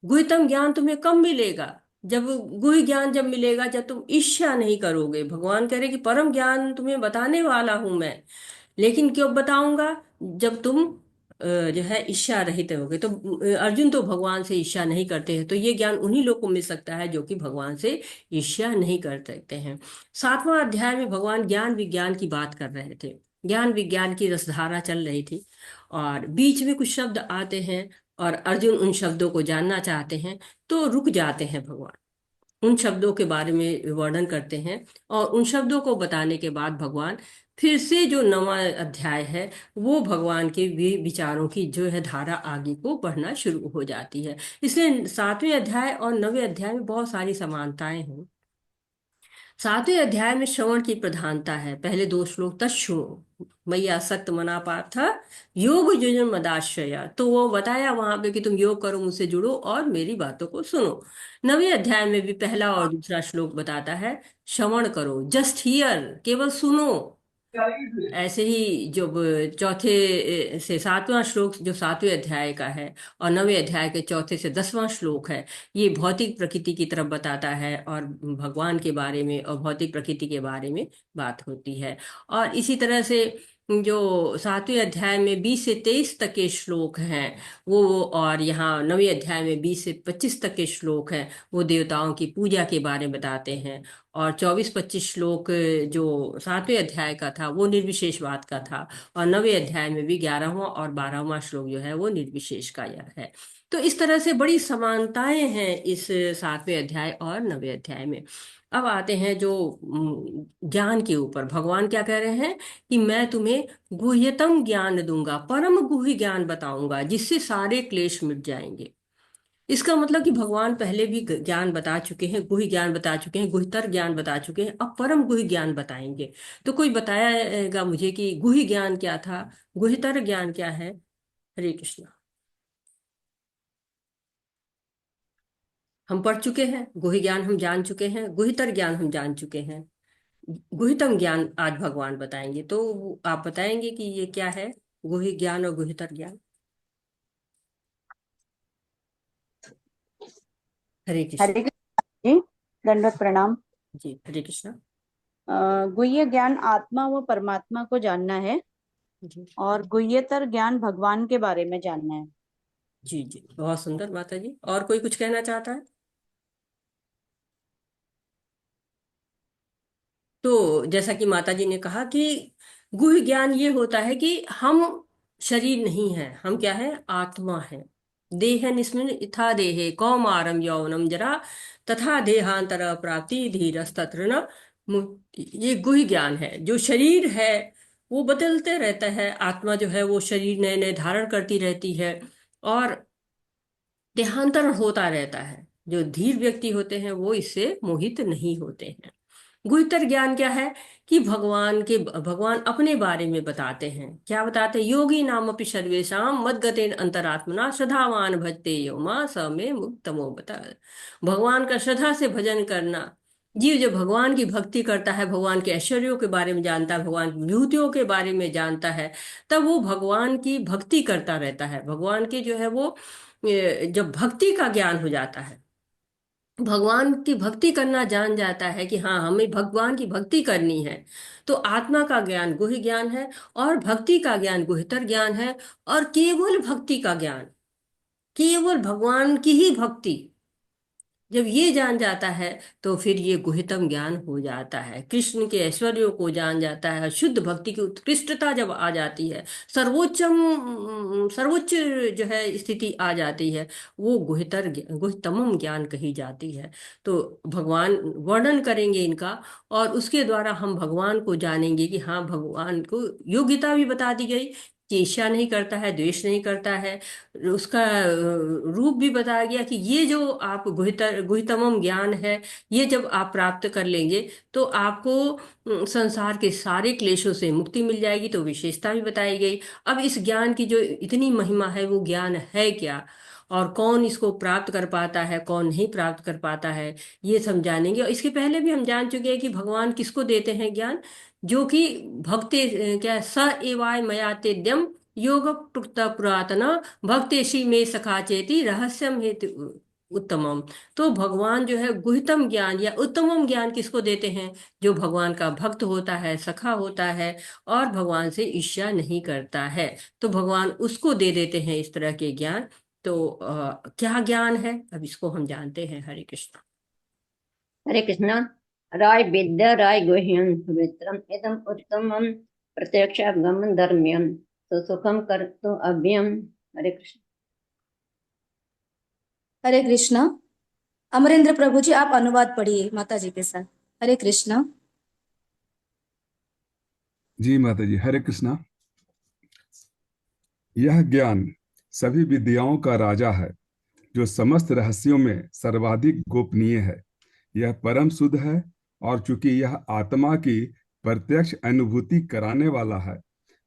गुह्यतम ज्ञान तुम्हें कब मिलेगा? जब गुह्य ज्ञान जब मिलेगा, जब तुम इच्छा नहीं करोगे। भगवान कह रहे कि परम ज्ञान तुम्हें बताने वाला हूं मैं, लेकिन क्यों बताऊंगा? जब तुम जो है इच्छा रहित होगे। तो अर्जुन तो भगवान से इच्छा नहीं करते हैं, तो ये ज्ञान उन्हीं लोग को मिल सकता है जो कि भगवान से इच्छा नहीं कर सकते हैं। 7वां अध्याय में भगवान ज्ञान विज्ञान की बात कर रहे थे, ज्ञान विज्ञान की रसधारा चल रही थी, और बीच में कुछ शब्द आते हैं और अर्जुन उन शब्दों को जानना चाहते हैं, तो रुक जाते हैं भगवान, उन शब्दों के बारे में वर्णन करते हैं, और उन शब्दों को बताने के बाद भगवान फिर से जो 9वां अध्याय है वो भगवान के विचारों की जो है धारा आगे को बढ़ना शुरू हो जाती है। इसलिए 7वें अध्याय और 9वें अध्याय में बहुत सारी समानताएं हैं। 7वें अध्याय में श्रवण की प्रधानता है। पहले 2 श्लोक तच्छृणु मैया सक्त मना पार्थ योग युजन मदाश्रया, तो वो बताया वहां पे कि तुम योग करो, मुझसे जुड़ो और मेरी बातों को सुनो। 9वें अध्याय में भी पहला और दूसरा श्लोक बताता है श्रवण करो, जस्ट हियर, केवल सुनो। ऐसे ही जो चौथे से 7वां श्लोक जो 7वें अध्याय का है, और 9वें अध्याय के चौथे से 10वां श्लोक है, ये भौतिक प्रकृति की तरफ बताता है और भगवान के बारे में और भौतिक प्रकृति के बारे में बात होती है। और इसी तरह से जो 7वें अध्याय में 20 से 23 तक के श्लोक हैं वो, और यहाँ 9वें अध्याय में 20 से 25 तक के श्लोक हैं, वो देवताओं की पूजा के बारे में बताते हैं। और 24-25 श्लोक जो 7वें अध्याय का था वो निर्विशेषवाद का था, और 9वें अध्याय में भी 11वां और 12वां श्लोक जो है वो निर्विशेष का यह है। तो इस तरह से बड़ी समानताएं हैं इस 7वें अध्याय और 9वें अध्याय में। अब आते हैं जो ज्ञान के ऊपर। भगवान क्या कह रहे हैं कि मैं तुम्हें गुह्यतम ज्ञान दूंगा, परम गुह्य ज्ञान बताऊंगा जिससे सारे क्लेश मिट जाएंगे। इसका मतलब कि भगवान पहले भी ज्ञान बता चुके हैं, गुह्य ज्ञान बता चुके हैं, गुह्यतर ज्ञान बता चुके हैं, अब परम गुह्य ज्ञान बताएंगे। तो कोई बताएगा मुझे कि गुह्य ज्ञान क्या था, गुह्यतर ज्ञान क्या है? हरे कृष्ण। हम पढ़ चुके हैं, गुह्य ज्ञान हम जान चुके हैं, गुह्यतर ज्ञान हम जान चुके हैं, गुह्यतम ज्ञान आज भगवान बताएंगे। तो आप बताएंगे कि ये क्या है, गुह्य ज्ञान और गुह्यतर ज्ञान? हरे कृष्ण। हरे कृष्ण जी, दंडवत प्रणाम जी। हरे कृष्ण। गुह्य ज्ञान आत्मा व परमात्मा को जानना है, जी और गुह्यतर ज्ञान भगवान के बारे में जानना है। जी जी, बहुत सुंदर माता जी। और कोई कुछ कहना चाहता है? तो जैसा कि माता जी ने कहा कि गुह्य ज्ञान ये होता है कि हम शरीर नहीं है, हम क्या है? आत्मा है। देह निस्मिन इथा देहे कौमारम यौवनम जरा तथा देहांतर प्राप्ति धीरस्तत्र न मुक्ति। ये गुह्य ज्ञान है। जो शरीर है वो बदलते रहता है, आत्मा जो है वो शरीर नए नए धारण करती रहती है और देहांतरण होता रहता है। जो धीर व्यक्ति होते हैं वो इससे मोहित नहीं होते हैं। गुह्यतर ज्ञान क्या है कि भगवान अपने बारे में बताते हैं। क्या बताते हैं? योगी नामपि सर्वेषां मद्गतेन अंतरात्मना श्रद्धावान भजते यो मां स मे मुक्तमो बता। भगवान का श्रद्धा से भजन करना, जीव जब भगवान की भक्ति करता है, भगवान के ऐश्वर्यों के बारे में जानता है, भगवान की विभूतियों के बारे में जानता है, तब वो भगवान की भक्ति करता रहता है। भगवान की जो है वो जब भक्ति का ज्ञान हो जाता है, भगवान की भक्ति करना जान जाता है कि हाँ हमें भगवान की भक्ति करनी है, तो आत्मा का ज्ञान गुह्य ज्ञान है और भक्ति का ज्ञान गुह्यतर ज्ञान है। और केवल भक्ति का ज्ञान, केवल भगवान की ही भक्ति जब ये जान जाता है तो फिर ये गुह्यतम ज्ञान हो जाता है। कृष्ण के ऐश्वर्यों को जान जाता है, शुद्ध भक्ति की उत्कृष्टता जब आ जाती है, सर्वोच्च जो है स्थिति आ जाती है, वो गुह्यतमम ज्ञान कही जाती है। तो भगवान वर्णन करेंगे इनका, और उसके द्वारा हम भगवान को जानेंगे कि हाँ भगवान को योग्यता भी बता दी गई कि ईर्ष्या नहीं करता है, द्वेष नहीं करता है। उसका रूप भी बताया गया कि ये जो आप गुह्यतमम ज्ञान है, ये जब आप प्राप्त कर लेंगे तो आपको संसार के सारे क्लेशों से मुक्ति मिल जाएगी। तो विशेषता भी बताई गई। अब इस ज्ञान की जो इतनी महिमा है, वो ज्ञान है क्या और कौन इसको प्राप्त कर पाता है, कौन नहीं प्राप्त कर पाता है, ये समझानेंगे। और इसके पहले भी हम जान चुके हैं कि भगवान किसको देते हैं ज्ञान, जो कि भक्ति क्या है, स एवाय मया तेद्यम योग प्रोक्त पुरातना भक्तेशी में सखा चेति रहस्यम हेतु उत्तमम। तो भगवान जो है गुह्यतम ज्ञान या उत्तमम ज्ञान किसको देते हैं? जो भगवान का भक्त होता है, सखा होता है और भगवान से ईर्ष्या नहीं करता है, तो भगवान उसको दे देते हैं इस तरह के ज्ञान। तो क्या ज्ञान है, अब इसको हम जानते हैं। हरे कृष्ण। हरे कृष्णा। राय विद्या राय गुह्यं पवित्रम इदम उत्तमम प्रत्यक्षागम धर्म्यम सुखम कर्तु अभ्यम। हरे कृष्ण। हरे कृष्णा। अमरेंद्र प्रभु जी आप अनुवाद पढ़िए माता जी के साथ। हरे कृष्णा। जी माता जी, हरे कृष्णा। यह ज्ञान सभी विद्याओं का राजा है, जो समस्त रहस्यों में सर्वाधिक गोपनीय है। यह परम शुद्ध है, और चूंकि यह आत्मा की प्रत्यक्ष अनुभूति कराने वाला है,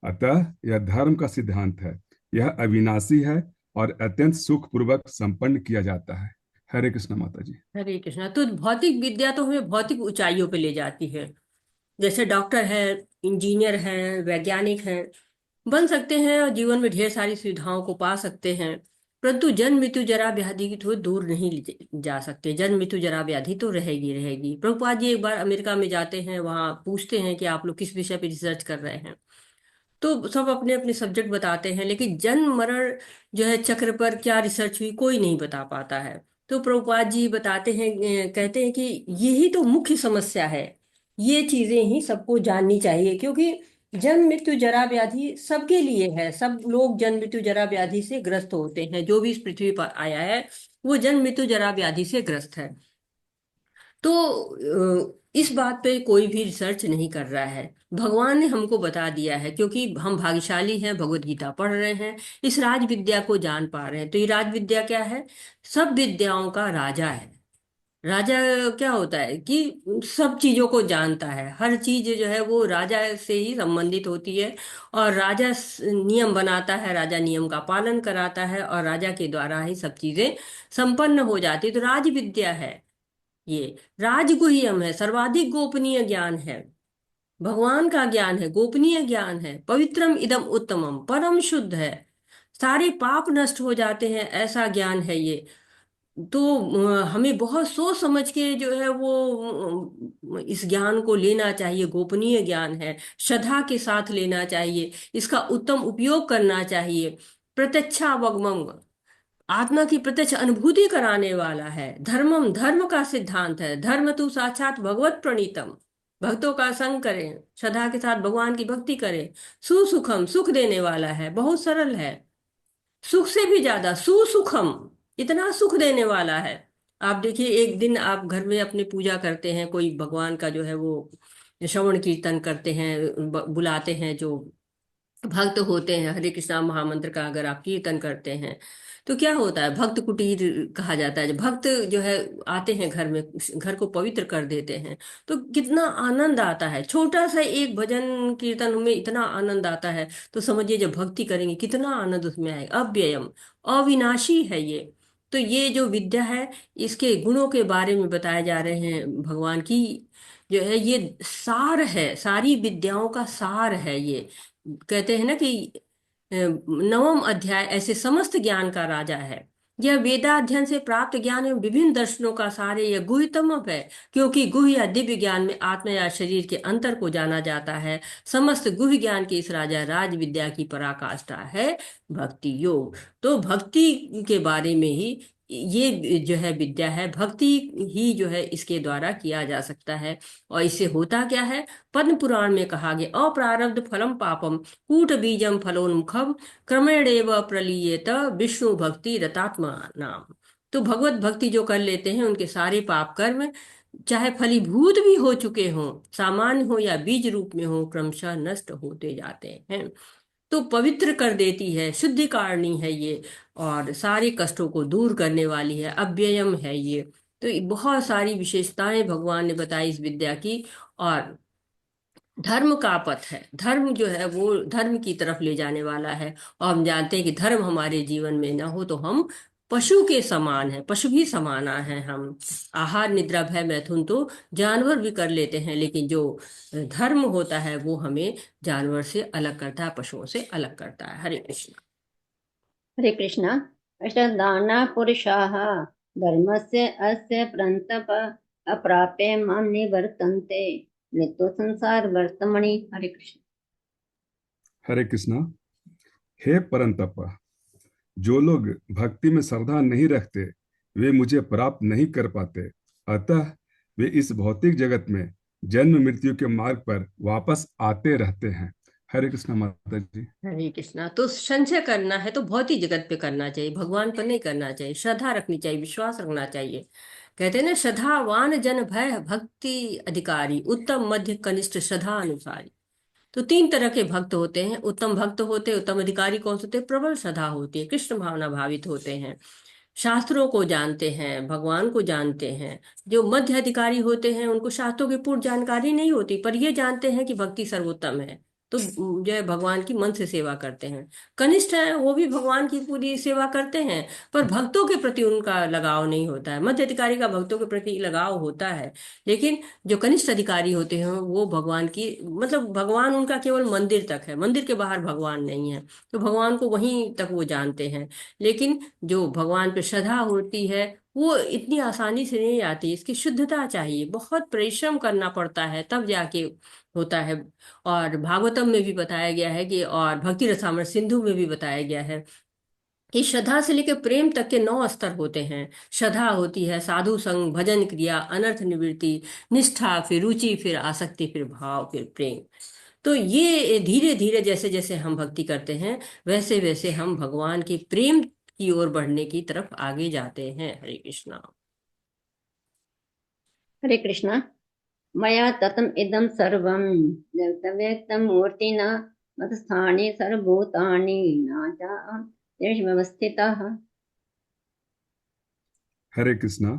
अतः यह धर्म का सिद्धांत है। यह अविनाशी है और अत्यंत सुखपूर्वक संपन्न किया जाता है। हरे कृष्ण माता जी। हरे कृष्णा। तो भौतिक विद्या तो हमें भौतिक ऊंचाइयों पे ले जाती है। जैसे डॉक्टर है, इंजीनियर हैं, वैज्ञानिक हैं, बन सकते हैं और जीवन में ढेर सारी सुविधाओं को पा सकते हैं, परंतु जन्म मृत्यु जरा व्याधि की तो दूर नहीं जा सकते। जन्म मृत्यु जरा व्याधि तो रहेगी रहेगी। प्रभुपाद जी एक बार अमेरिका में जाते हैं, वहां पूछते हैं कि आप लोग किस विषय पे रिसर्च कर रहे हैं, तो सब अपने अपने सब्जेक्ट बताते हैं, लेकिन जन्म मरण जो है चक्र पर क्या रिसर्च हुई कोई नहीं बता पाता है। तो प्रभुपाद जी बताते हैं, कहते हैं कि यही तो मुख्य समस्या है। ये चीजें ही सबको जाननी चाहिए, क्योंकि जन्म मृत्यु जरा व्याधि सबके लिए है। सब लोग जन्म मृत्यु जरा व्याधि से ग्रस्त होते हैं। जो भी इस पृथ्वी पर आया है वो जन्म मृत्यु जरा व्याधि से ग्रस्त है। तो इस बात पे कोई भी रिसर्च नहीं कर रहा है। भगवान ने हमको बता दिया है, क्योंकि हम भाग्यशाली हैं, भगवत गीता पढ़ रहे हैं, इस राज विद्या को जान पा रहे हैं। तो ये राज विद्या क्या है? सब विद्याओं का राजा है। राजा क्या होता है कि सब चीजों को जानता है, हर चीज जो है वो राजा से ही संबंधित होती है। और राजा नियम बनाता है, राजा नियम का पालन कराता है, और राजा के द्वारा ही सब चीजें संपन्न हो जाती है। तो राज विद्या है, ये राजगुह्यम है, सर्वाधिक गोपनीय ज्ञान है, भगवान का ज्ञान है, गोपनीय ज्ञान है। पवित्रम इदम उत्तमम, परम शुद्ध है, सारे पाप नष्ट हो जाते हैं, ऐसा ज्ञान है ये। तो हमें बहुत सोच समझ के जो है वो इस ज्ञान को लेना चाहिए। गोपनीय ज्ञान है, श्रद्धा के साथ लेना चाहिए, इसका उत्तम उपयोग करना चाहिए। प्रत्यक्षावगमम, आत्मा की प्रत्यक्ष अनुभूति कराने वाला है। धर्मम, धर्म का सिद्धांत है। धर्म तु साक्षात भगवत प्रणीतम, भक्तों का संग करें, श्रद्धा के साथ भगवान की भक्ति करें। सुसुखम, सुख देने वाला है, बहुत सरल है, सुख से भी ज्यादा सुसुखम, इतना सुख देने वाला है। आप देखिए, एक दिन आप घर में अपने पूजा करते हैं, कोई भगवान का जो है वो श्रवण कीर्तन करते हैं, बुलाते हैं जो भक्त होते हैं, हरे कृष्णा महामंत्र का अगर आप कीर्तन करते हैं तो क्या होता है, भक्त कुटीर कहा जाता है। जब भक्त जो है आते हैं घर में, घर को पवित्र कर देते हैं, तो कितना आनंद आता है। छोटा सा एक भजन कीर्तन में इतना आनंद आता है, तो समझिए जब भक्ति करेंगे कितना आनंद उसमें आएगा। अव्ययम, अविनाशी है ये। तो ये जो विद्या है, इसके गुणों के बारे में बताए जा रहे हैं भगवान की, जो है ये सार है, सारी विद्याओं का सार है ये। कहते हैं ना कि नवम अध्याय ऐसे समस्त ज्ञान का राजा है। यह वेदाध्ययन से प्राप्त ज्ञान एवं विभिन्न दर्शनों का सारे यह गुह्यतम है, क्योंकि गुह्य या दिव्य ज्ञान में आत्मा या शरीर के अंतर को जाना जाता है। समस्त गुह्य ज्ञान के इस राजा राज विद्या की पराकाष्ठा है भक्ति योग। तो भक्ति के बारे में ही ये जो है विद्या है, भक्ति ही जो है इसके द्वारा किया जा सकता है। और इससे होता क्या है, पद्म पुराण में कहा गया, अप्रारब्ध फलम पापम कूट बीजम फलोन्मुखम क्रमेणेव प्रलीयेत विष्णु भक्ति रतात्मा नाम। तो भगवत भक्ति जो कर लेते हैं, उनके सारे पाप कर्म चाहे फलीभूत भी हो चुके हों, सामान्य हो या बीज रूप में हो, क्रमशः नष्ट होते जाते हैं। तो पवित्र कर देती है, शुद्धि कारणी है ये, और सारे कष्टों को दूर करने वाली है, अव्ययम है ये। तो बहुत सारी विशेषताएं भगवान ने बताई इस विद्या की। और धर्म का पथ है, धर्म जो है वो धर्म की तरफ ले जाने वाला है। और हम जानते हैं कि धर्म हमारे जीवन में ना हो तो हम पशु के समान है, पशु भी समाना है हम। आहार निद्रा भय मैथुन तो जानवर भी कर लेते हैं, लेकिन जो धर्म होता है वो हमें जानवर से अलग करता है, पशुओं से अलग करता है। हरे कृष्ण। हरे कृष्णा। अष्टदाना पुरुषाः धर्मस्य अस्य परन्तप अप्राप्य मां निवर्तन्ते मृत्यु संसार वर्तमणि। हरे कृष्ण। हरे कृष्णा। हे परंतप, जो लोग भक्ति में श्रद्धा नहीं रखते वे मुझे प्राप्त नहीं कर पाते, अतः वे इस भौतिक जगत में जन्म मृत्यु के मार्ग पर वापस आते रहते हैं। हरे कृष्णा माता जी। हरे कृष्णा। तो संचय करना है तो भौतिक जगत पे करना चाहिए, भगवान पर नहीं करना चाहिए। श्रद्धा रखनी चाहिए, विश्वास रखना चाहिए। कहते हैं ना, श्रद्धावान जन भय भक्ति अधिकारी, उत्तम मध्य कनिष्ठ श्रद्धा अनुसारी। तो तीन तरह के भक्त होते हैं। उत्तम भक्त होते हैं, उत्तम अधिकारी कौन से होते हैं, प्रबल श्रद्धा होती है, कृष्ण भावना भावित होते हैं, शास्त्रों को जानते हैं, भगवान को जानते हैं। जो मध्य अधिकारी होते हैं उनको शास्त्रों की पूर्ण जानकारी नहीं होती, पर ये जानते हैं कि भक्ति सर्वोत्तम है, तो जो है भगवान की मन से सेवा करते हैं। कनिष्ठ है, वो भी भगवान की पूरी सेवा करते हैं, पर भक्तों के प्रति उनका लगाव नहीं होता है। मध्य अधिकारी का भक्तों के प्रति लगाव होता है, लेकिन जो कनिष्ठ अधिकारी होते हैं वो भगवान की, मतलब भगवान उनका केवल मंदिर तक है, मंदिर के बाहर भगवान नहीं है, तो भगवान को वहीं तक वो जानते हैं। लेकिन जो भगवान पे श्रद्धा होती है वो इतनी आसानी से नहीं आती, इसकी शुद्धता चाहिए, बहुत परिश्रम करना पड़ता है तब जाके होता है। और भागवतम में भी बताया गया है कि, और भक्ति रसामृत सिंधु में भी बताया गया है कि श्रद्धा से लेकर प्रेम तक के 9 स्तर होते हैं। श्रद्धा होती है साधु संग, भजन क्रिया, अनर्थ निवृत्ति, निष्ठा, फिर रुचि, फिर आसक्ति, फिर भाव, फिर प्रेम। तो ये धीरे धीरे जैसे जैसे हम भक्ति करते हैं वैसे वैसे हम भगवान के प्रेम की ओर बढ़ने की तरफ आगे जाते हैं। हरे कृष्णा। हरे कृष्णा। मया ततम इदं सर्वं व्यक्तं मूर्तिना मत्स्थाने सर्वभूतानि नाजा तेषु व्यवस्थिताः। हरे कृष्णा।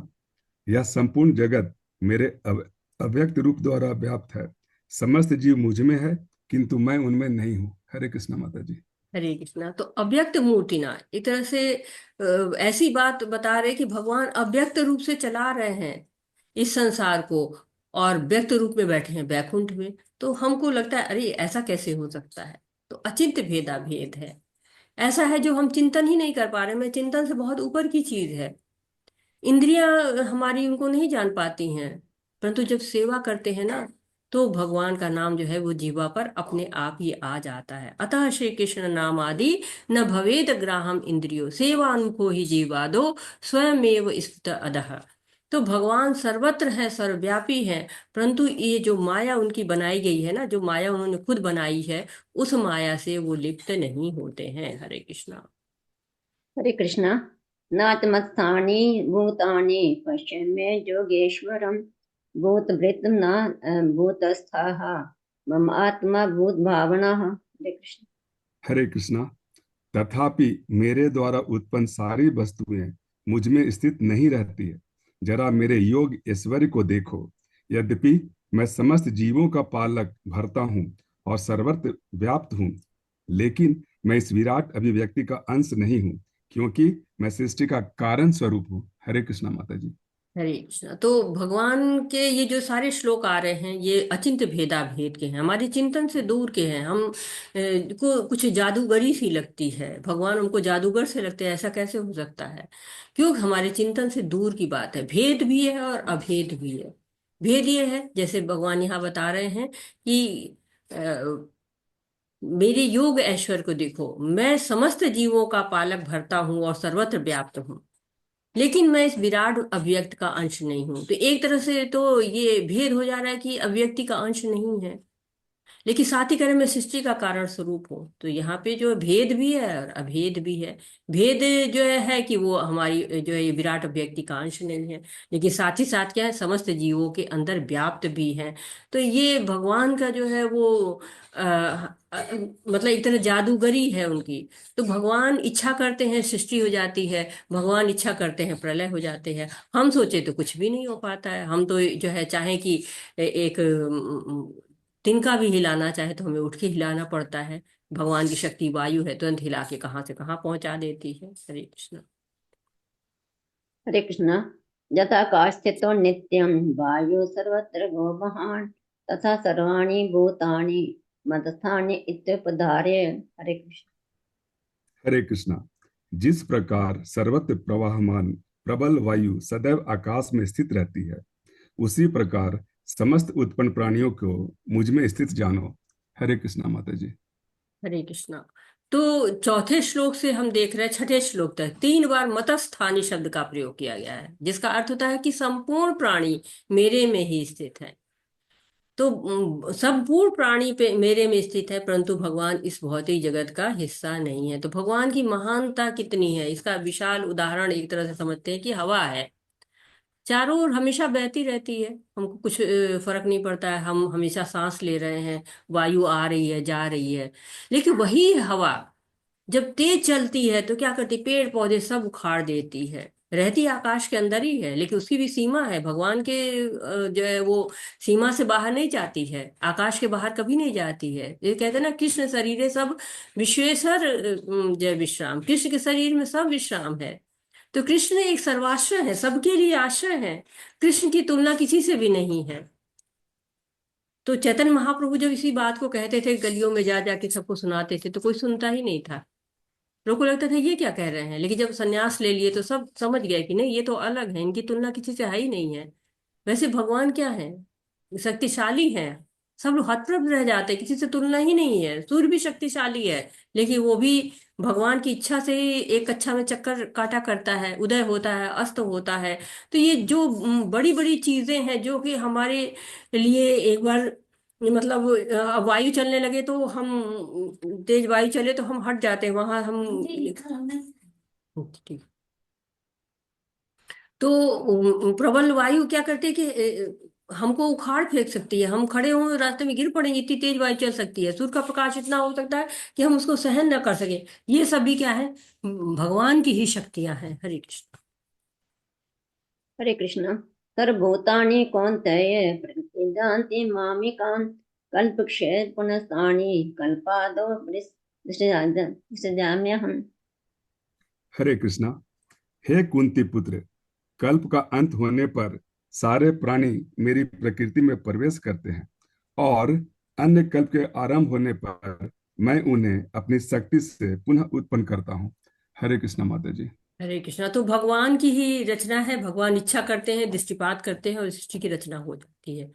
यह संपूर्ण जगत मेरे अव्यक्त रूप द्वारा व्याप्त है। समस्त जीव मुझ में है, किंतु मैं उनमें नहीं हूँ। हरे कृष्णा माता जी। हरे कृष्णा। तो अव्यक्त मूर्ति ना, एक तरह से ऐसी बात बता रहे कि भगवान अव्यक्त रूप से चला रहे हैं इस संसार को, और व्यक्त रूप में बैठे हैं बैकुंठ में। तो हमको लगता है अरे ऐसा कैसे हो सकता है, तो अचिंत्य भेदा भेद है, ऐसा है जो हम चिंतन ही नहीं कर पा रहे। मैं चिंतन से बहुत ऊपर की चीज है। इंद्रियां हमारी उनको नहीं जान पाती हैं, परंतु जब सेवा करते हैं ना, तो भगवान का नाम जो है वो जीवा पर अपने आप ही आ जाता है। अतः श्री कृष्ण नाम आदि न भवेद ग्राहम इंद्रियो सेवानुको ही जीवादो स्वयमेव स्थित अधः। तो भगवान सर्वत्र है, सर्वव्यापी है, परंतु ये जो माया उनकी बनाई गई है ना, जो माया उन्होंने खुद बनाई है, उस माया से वो लिप्त नहीं होते हैं। हरे कृष्णा। हरे कृष्णा। नात्मस्थानि भूतानि पश्यन्मे योगेश्वरं भूतभृतं न भूतस्थाः मम आत्मा भूत भावनाः। हरे कृष्ण। हरे कृष्णा। तथापि मेरे द्वारा उत्पन्न सारी वस्तुएं मुझ में स्थित नहीं रहती है। जरा मेरे योग ऐश्वर्य को देखो। यद्यपि मैं समस्त जीवों का पालक भरता हूँ और सर्वत्र व्याप्त हूँ, लेकिन मैं इस विराट अभिव्यक्ति का अंश नहीं हूँ, क्योंकि मैं सृष्टि का कारण स्वरूप हूँ। हरे कृष्णा माता जी। हरे कृष्णा। तो भगवान के ये जो सारे श्लोक आ रहे हैं ये अचिंत भेदा भेद के हैं, हमारे चिंतन से दूर के हैं। हम को कुछ जादूगरी सी लगती है, भगवान हमको जादूगर से लगते हैं, ऐसा कैसे हो सकता है? क्योंकि हमारे चिंतन से दूर की बात है। भेद भी है और अभेद भी है। भेद ये है, जैसे भगवान यहाँ बता रहे हैं कि मेरे योग ऐश्वर्य को देखो, मैं समस्त जीवों का पालक भरता हूँ और सर्वत्र व्याप्त हूँ, लेकिन मैं इस विराट अव्यक्त का अंश नहीं हूं। तो एक तरह से तो ये भेद हो जा रहा है कि अव्यक्ति का अंश नहीं है, लेकिन साथ ही कह रहे मैं सृष्टि का कारण स्वरूप हूँ। तो यहाँ पे जो भेद भी है और अभेद भी है। भेद जो है कि वो हमारी जो है ये विराट व्यक्ति का अंश नहीं है, लेकिन साथ ही साथ क्या है, समस्त जीवों के अंदर व्याप्त भी है। तो ये भगवान का जो है वो मतलब एक तरह जादूगरी है उनकी। तो भगवान इच्छा करते हैं सृष्टि हो जाती है, भगवान इच्छा करते हैं प्रलय हो जाते हैं। हम सोचे तो कुछ भी नहीं हो पाता है। हम तो जो है चाहे कि एक तिनका भी हिलाना चाहे तो हमें उठ के हिलाना पड़ता है। भगवान की शक्ति वायु है, तुरंत हिला के कहाँ से कहाँ पहुंचा देती है। हरे कृष्ण। हरे कृष्ण। यथाकाश स्थितो नित्यं वायु सर्वत्र गो महान् तथा सर्वाणि भूतानि मदस्थानि इत्युपधार्य। हरे कृष्ण। हरे कृष्णा। जिस प्रकार सर्वत्र प्रवाहमान प्रबल वायु सदैव आकाश में स्थित रहती है, उसी प्रकार समस्त उत्पन्न प्राणियों को मुझ में स्थित जानो। हरे कृष्णा माता जी। हरे कृष्णा। तो चौथे श्लोक से हम देख रहे हैं छठे श्लोक तक 3 बार मतस्थानी शब्द का प्रयोग किया गया है, जिसका अर्थ होता है कि संपूर्ण प्राणी मेरे में ही स्थित है। तो संपूर्ण प्राणी पे मेरे में स्थित है, परंतु भगवान इस भौतिक जगत का हिस्सा नहीं है। तो भगवान की महानता कितनी है इसका विशाल उदाहरण एक तरह से समझते हैं कि हवा है, चारों ओर हमेशा बहती रहती है, हमको कुछ फर्क नहीं पड़ता है, हम हमेशा सांस ले रहे हैं, वायु आ रही है जा रही है। लेकिन वही हवा जब तेज चलती है तो क्या करती, पेड़ पौधे सब उखाड़ देती है। रहती आकाश के अंदर ही है, लेकिन उसकी भी सीमा है। भगवान के जो है वो सीमा से बाहर नहीं जाती है, आकाश के बाहर कभी नहीं जाती है। ये कहते हैं ना, कृष्ण शरीरे सब विश्वेश्वर जय विश्राम, कृष्ण के शरीर में सब विश्राम है। तो कृष्ण एक सर्वाश्रय है, सबके लिए आश्रय है। कृष्ण की तुलना किसी से भी नहीं है। तो चैतन्य महाप्रभु जब इसी बात को कहते थे, गलियों में जा जाके सबको सुनाते थे, तो कोई सुनता ही नहीं था। लोगों को लगता था ये क्या कह रहे हैं, लेकिन जब सन्यास ले लिए तो सब समझ गए कि नहीं, ये तो अलग है, इनकी तुलना किसी से है ही नहीं है। वैसे भगवान क्या है, शक्तिशाली है। सब लोग हतप्रभ रह जाते हैं, किसी से तुलना ही नहीं है। सूर्य भी शक्तिशाली है, लेकिन वो भी भगवान की इच्छा से ही एक कक्षा में चक्कर काटा करता है, उदय होता है अस्त होता है। तो ये जो बड़ी बड़ी चीजें हैं जो कि हमारे लिए एक बार मतलब वायु चलने लगे तो हम, तेज वायु चले तो हम हट जाते हैं वहां हम। ठीक। तो प्रबल वायु क्या करती है कि हमको उखाड़ फेंक सकती है, हम खड़े हों रास्ते में गिर पड़ेंगे, इतनी तेज वायु चल सकती है। सूर्य का प्रकाश इतना हो सकता है कि हम उसको सहन न कर सके। ये सब भी क्या है, भगवान की ही शक्तियां हैं। हरे कृष्ण। हरे कृष्ण। सर्वभूतानि कौन्तेय प्रकृतिजान्ति मामिकान् कल्पक्षये पुनस्तानि कल्पादौ विसृजाम्यहम्। हरे कृष्णा। हे कुंती पुत्र, कल्प का अंत होने पर सारे प्राणी मेरी प्रकृति में प्रवेश करते हैं, और अन्य कल्प के आरंभ होने पर मैं उन्हें अपनी शक्ति से पुनः उत्पन्न करता हूँ। हरे कृष्णा माता जी। हरे कृष्णा। तो भगवान की ही रचना है, भगवान इच्छा करते हैं, दृष्टिपात करते हैं और सृष्टि की रचना हो जाती है।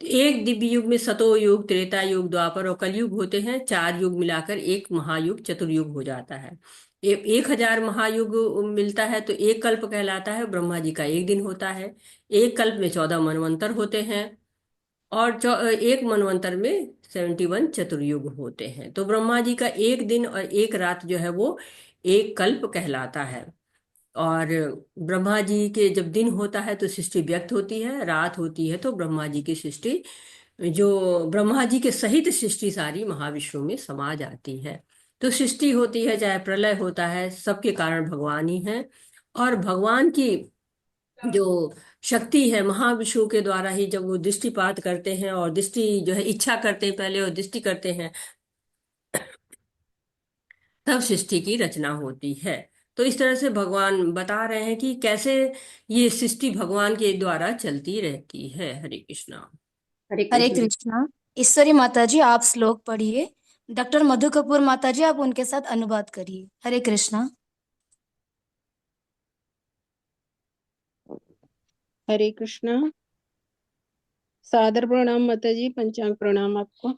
तो एक दिव्य युग में सतो युग, त्रेता युग, द्वापर और कलयुग होते हैं। 4 युग मिलाकर एक महायुग चतुर्युग हो जाता है। 1000 महायुग मिलता है तो एक कल्प कहलाता है। ब्रह्मा जी का एक दिन होता है। एक कल्प में 14 मनवंतर होते हैं, और एक मनवंतर में 71 चतुर्युग होते हैं। तो ब्रह्मा जी का एक दिन और एक रात जो है वो एक कल्प कहलाता है। और ब्रह्मा जी के जब दिन होता है तो सृष्टि व्यक्त होती है, रात होती है तो ब्रह्मा जी की सृष्टि, जो ब्रह्मा जी के सहित सृष्टि सारी महाविश्व में समा जाती है। तो सृष्टि होती है चाहे प्रलय होता है, सबके कारण भगवान ही है। और भगवान की जो शक्ति है महाविष्णु के द्वारा ही, जब वो दृष्टिपात करते हैं और दृष्टि जो है इच्छा करते हैं पहले और दृष्टि करते हैं, तब सृष्टि की रचना होती है। तो इस तरह से भगवान बता रहे हैं कि कैसे ये सृष्टि भगवान के द्वारा चलती रहती है। हरे कृष्णा। हरे हरे कृष्ण। कृष्णा। ईश्वरी माता जी आप श्लोक पढ़िए। डॉक्टर मधु कपूर माता जी आप उनके साथ अनुवाद करिए। हरे कृष्णा। हरे कृष्णा। सादर प्रणाम माता जी, पंचांग प्रणाम आपको।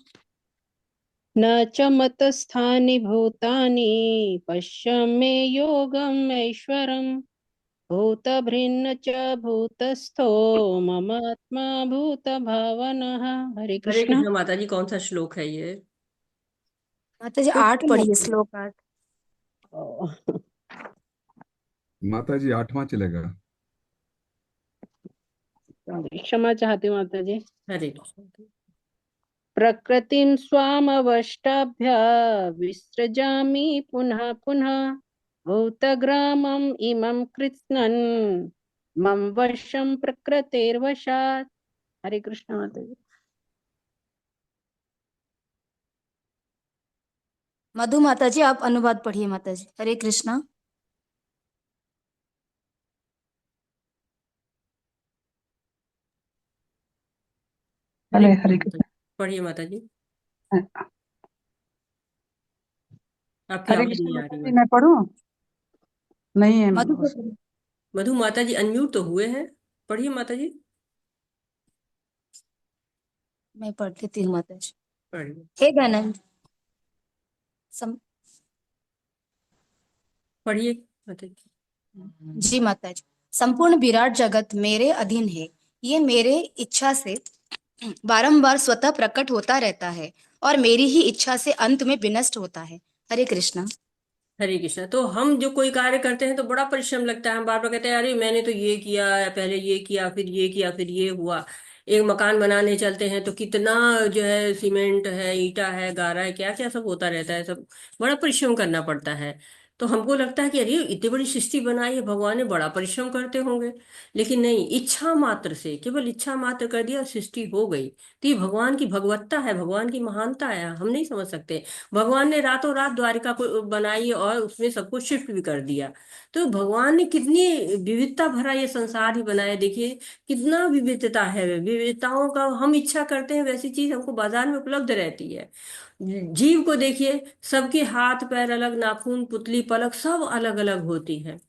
न च मतस्थानि भूतानि पश्य मे योगम ऐश्वरम भूतभृन्न च भूतस्थो मम आत्मा भूत भावनः। हरे हरे कृष्णा। कृष्णा माता जी, कौन सा श्लोक है ये? माता जी 8 फिफ्थ पढ़िए, माता श्लोक 8। जी। माता जी 8वां चलेगा। क्षमा चाहती हूँ माता जी। हरे कृष्णा। प्रकृतिं स्वामवष्टाभ्य विसृजामि पुनः पुनः भूतग्रामम् इमं कृत्स्नन् मम वशं प्रकृतेर्वशात्। हरे कृष्ण माता जी। मधु माता जी आप अनुवाद पढ़िए माता जी। हरे कृष्णा। हरे हरे कृष्णा माता जी, पढ़िए माता जी। आपकी हरे आवाज कृष्ण नहीं आ माता रही जी, माता। मैं पढ़ूं? नहीं है मधु को मधु माता जी अनम्यूट तो हुए हैं, पढ़िए माता जी। मैं पढ़ लेती हूँ माता जी। पढ़िए। हे गणन सम... पढ़िए माता जी। जी माता जी। संपूर्ण विराट जगत मेरे अधीन है। ये मेरे इच्छा से बारंबार स्वतः प्रकट होता रहता है और मेरी ही इच्छा से अंत में विनष्ट होता है। हरे कृष्णा। हरे कृष्णा। तो हम जो कोई कार्य करते हैं तो बड़ा परिश्रम लगता है, हम बार बार कहते हैं अरे मैंने तो ये किया, या पहले ये किया, फिर ये किया, फिर ये हुआ। एक मकान बनाने चलते हैं तो कितना जो है सीमेंट है, ईटा है, गारा है, क्या क्या सब होता रहता है, सब बड़ा परिश्रम करना पड़ता है। तो हमको लगता है कि अरे इतनी बड़ी सृष्टि बनाई है भगवान ने, बड़ा परिश्रम करते होंगे। लेकिन नहीं, इच्छा मात्र से, केवल इच्छा मात्र कर दिया, सृष्टि हो गई। तो ये भगवान की भगवत्ता है, भगवान की महानता है, हम नहीं समझ सकते। भगवान ने रातों रात द्वारिका को बनाई और उसमें सबको शिफ्ट भी कर दिया। तो भगवान ने कितनी विविधता भरा ये संसार ही बनाया, देखिए कितना विविधता है। विविधताओं का हम इच्छा करते हैं, वैसी चीज हमको बाजार में उपलब्ध रहती है। जीव को देखिए, सबके हाथ पैर अलग, नाखून पुतली पलक सब अलग अलग होती है।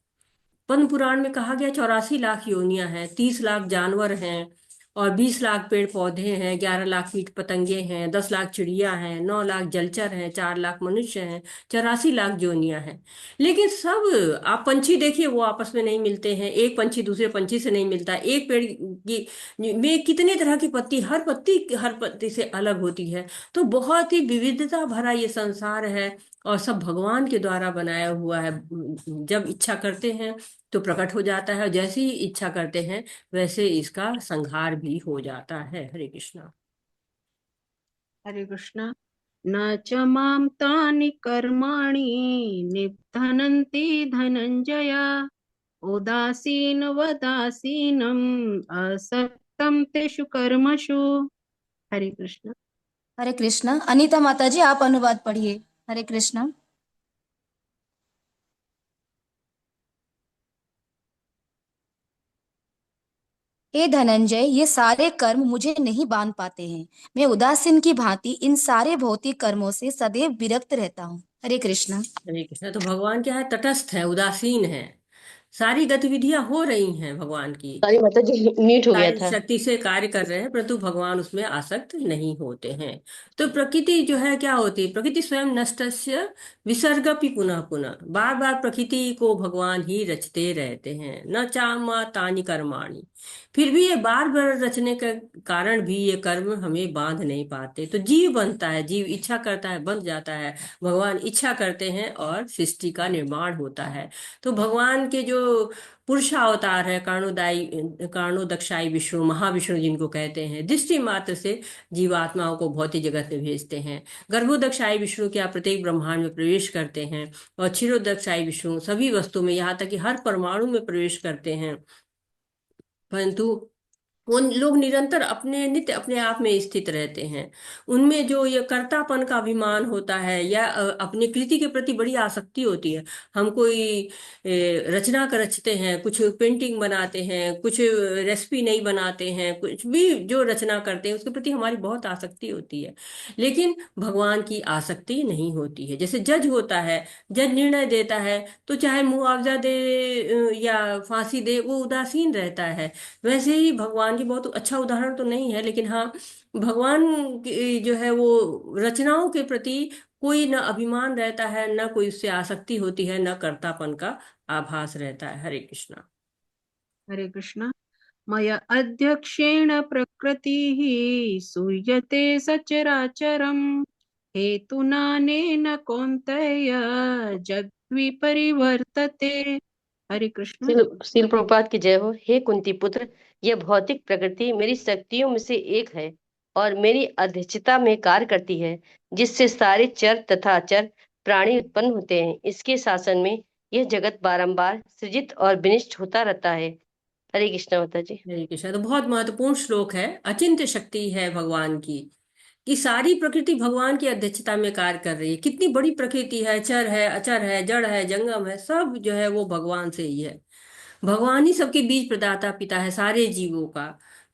पद्म पुराण में कहा गया 84 लाख योनियां हैं, 30 लाख जानवर हैं, और 20 लाख पेड़ पौधे हैं, 11 लाख कीट पतंगे हैं, 10 लाख चिड़िया हैं, 9 लाख जलचर हैं, 4 लाख मनुष्य हैं, 84 लाख योनियां हैं। लेकिन सब आप पंछी देखिए, वो आपस में नहीं मिलते हैं, एक पंछी दूसरे पंछी से नहीं मिलता, एक पेड़ की में कितने तरह की पत्ती, हर पत्ती से अलग होती है। तो बहुत ही विविधता भरा ये संसार है, और सब भगवान के द्वारा बनाया हुआ है। जब इच्छा करते हैं तो प्रकट हो जाता है, और जैसे ही इच्छा करते हैं वैसे इसका संहार भी हो जाता है। हरे कृष्णा। हरे कृष्णा। न च मां तानि कर्माणि निबध्नन्ति धनंजय उदासीन वदासीनम असक्तम तेषु कर्मसु। हरे कृष्ण। हरे कृष्णा। अनीता माता जी आप अनुवाद पढ़िए। हरे कृष्णा। हे धनंजय, ये सारे कर्म मुझे नहीं बांध पाते हैं। मैं उदासीन की भांति इन सारे भौतिक कर्मों से सदैव विरक्त रहता हूँ। हरे कृष्णा। हरे कृष्णा। तो भगवान क्या है, तटस्थ है, उदासीन है। सारी गतिविधियां हो रही हैं भगवान की, सॉरी माता जी, म्यूट हो गया सारी था। शक्ति से कार्य कर रहे हैं, परंतु भगवान उसमें आसक्त नहीं होते हैं। तो प्रकृति जो है क्या होती है, प्रकृति स्वयं नष्टस्य विसर्गपि पुनः पुनः, बार बार प्रकृति को भगवान ही रचते रहते हैं। न चामा तानि कर्माणि, फिर भी ये बार बार रचने के कारण भी ये कर्म हमें बांध नहीं पाते। तो जीव बनता है, जीव इच्छा करता है, बंध जाता है, भगवान इच्छा करते हैं और सृष्टि का निर्माण होता है। तो भगवान के जो पुरुषावतार है, कर्णोदक्षाई विष्णु, महाविष्णु जिनको कहते हैं, दृष्टि मात्र से जीवात्माओं को भौतिक जगत में भेजते हैं। गर्भोदक्षाई विष्णु क्या प्रत्येक ब्रह्मांड में प्रवेश करते हैं, और क्षीरोदक्षाई विष्णु सभी वस्तु में, यहाँ तक कि हर परमाणु में प्रवेश करते हैं। परंतु वो लोग निरंतर अपने नित्य अपने आप में स्थित रहते हैं। उनमें जो ये कर्तापन का अभिमान होता है, या अपनी कृति के प्रति बड़ी आसक्ति होती है। हम कोई रचना कर रचते हैं, कुछ पेंटिंग बनाते हैं, कुछ रेसिपी नहीं बनाते हैं, कुछ भी जो रचना करते हैं उसके प्रति हमारी बहुत आसक्ति होती है। लेकिन भगवान की आसक्ति नहीं होती है। जैसे जज होता है, जज निर्णय देता है तो चाहे मुआवजा दे या फांसी दे, वो उदासीन रहता है। वैसे ही भगवान की, बहुत अच्छा उदाहरण तो नहीं है लेकिन हाँ, भगवान की जो है वो रचनाओं के प्रति कोई न अभिमान रहता है, न कोई उससे आसक्ति होती है, न कर्तापन का आभास रहता है। हरे कृष्णा। हरे कृष्णा। मया अध्यक्षेण प्रकृतिः सूयते सचराचरम् हेतुनानेन कौन्तेय जगद्विपरिवर्तते। हरे कृष्ण। सील प्रभुपाद की जय हो। हे कुंती पुत्र, यह भौतिक प्रकृति मेरी शक्तियों में से एक है और मेरी अध्यक्षता में कार्य करती है, जिससे सारे चर तथा अचर प्राणी उत्पन्न होते हैं। इसके शासन में यह जगत बारंबार सृजित और विनिष्ट होता रहता है। हरे कृष्ण माता जी। हरे कृष्णा। तो बहुत महत्वपूर्ण श्लोक है। अचिंत्य शक्ति है भगवान की, कि सारी प्रकृति भगवान की अध्यक्षता में कार्य कर रही है। कितनी बड़ी प्रकृति है, चर है, अचर है, जड़ है, जंगम है, सब जो है वो भगवान से ही है। भगवान ही सबके बीज प्रदाता पिता है सारे जीवों का।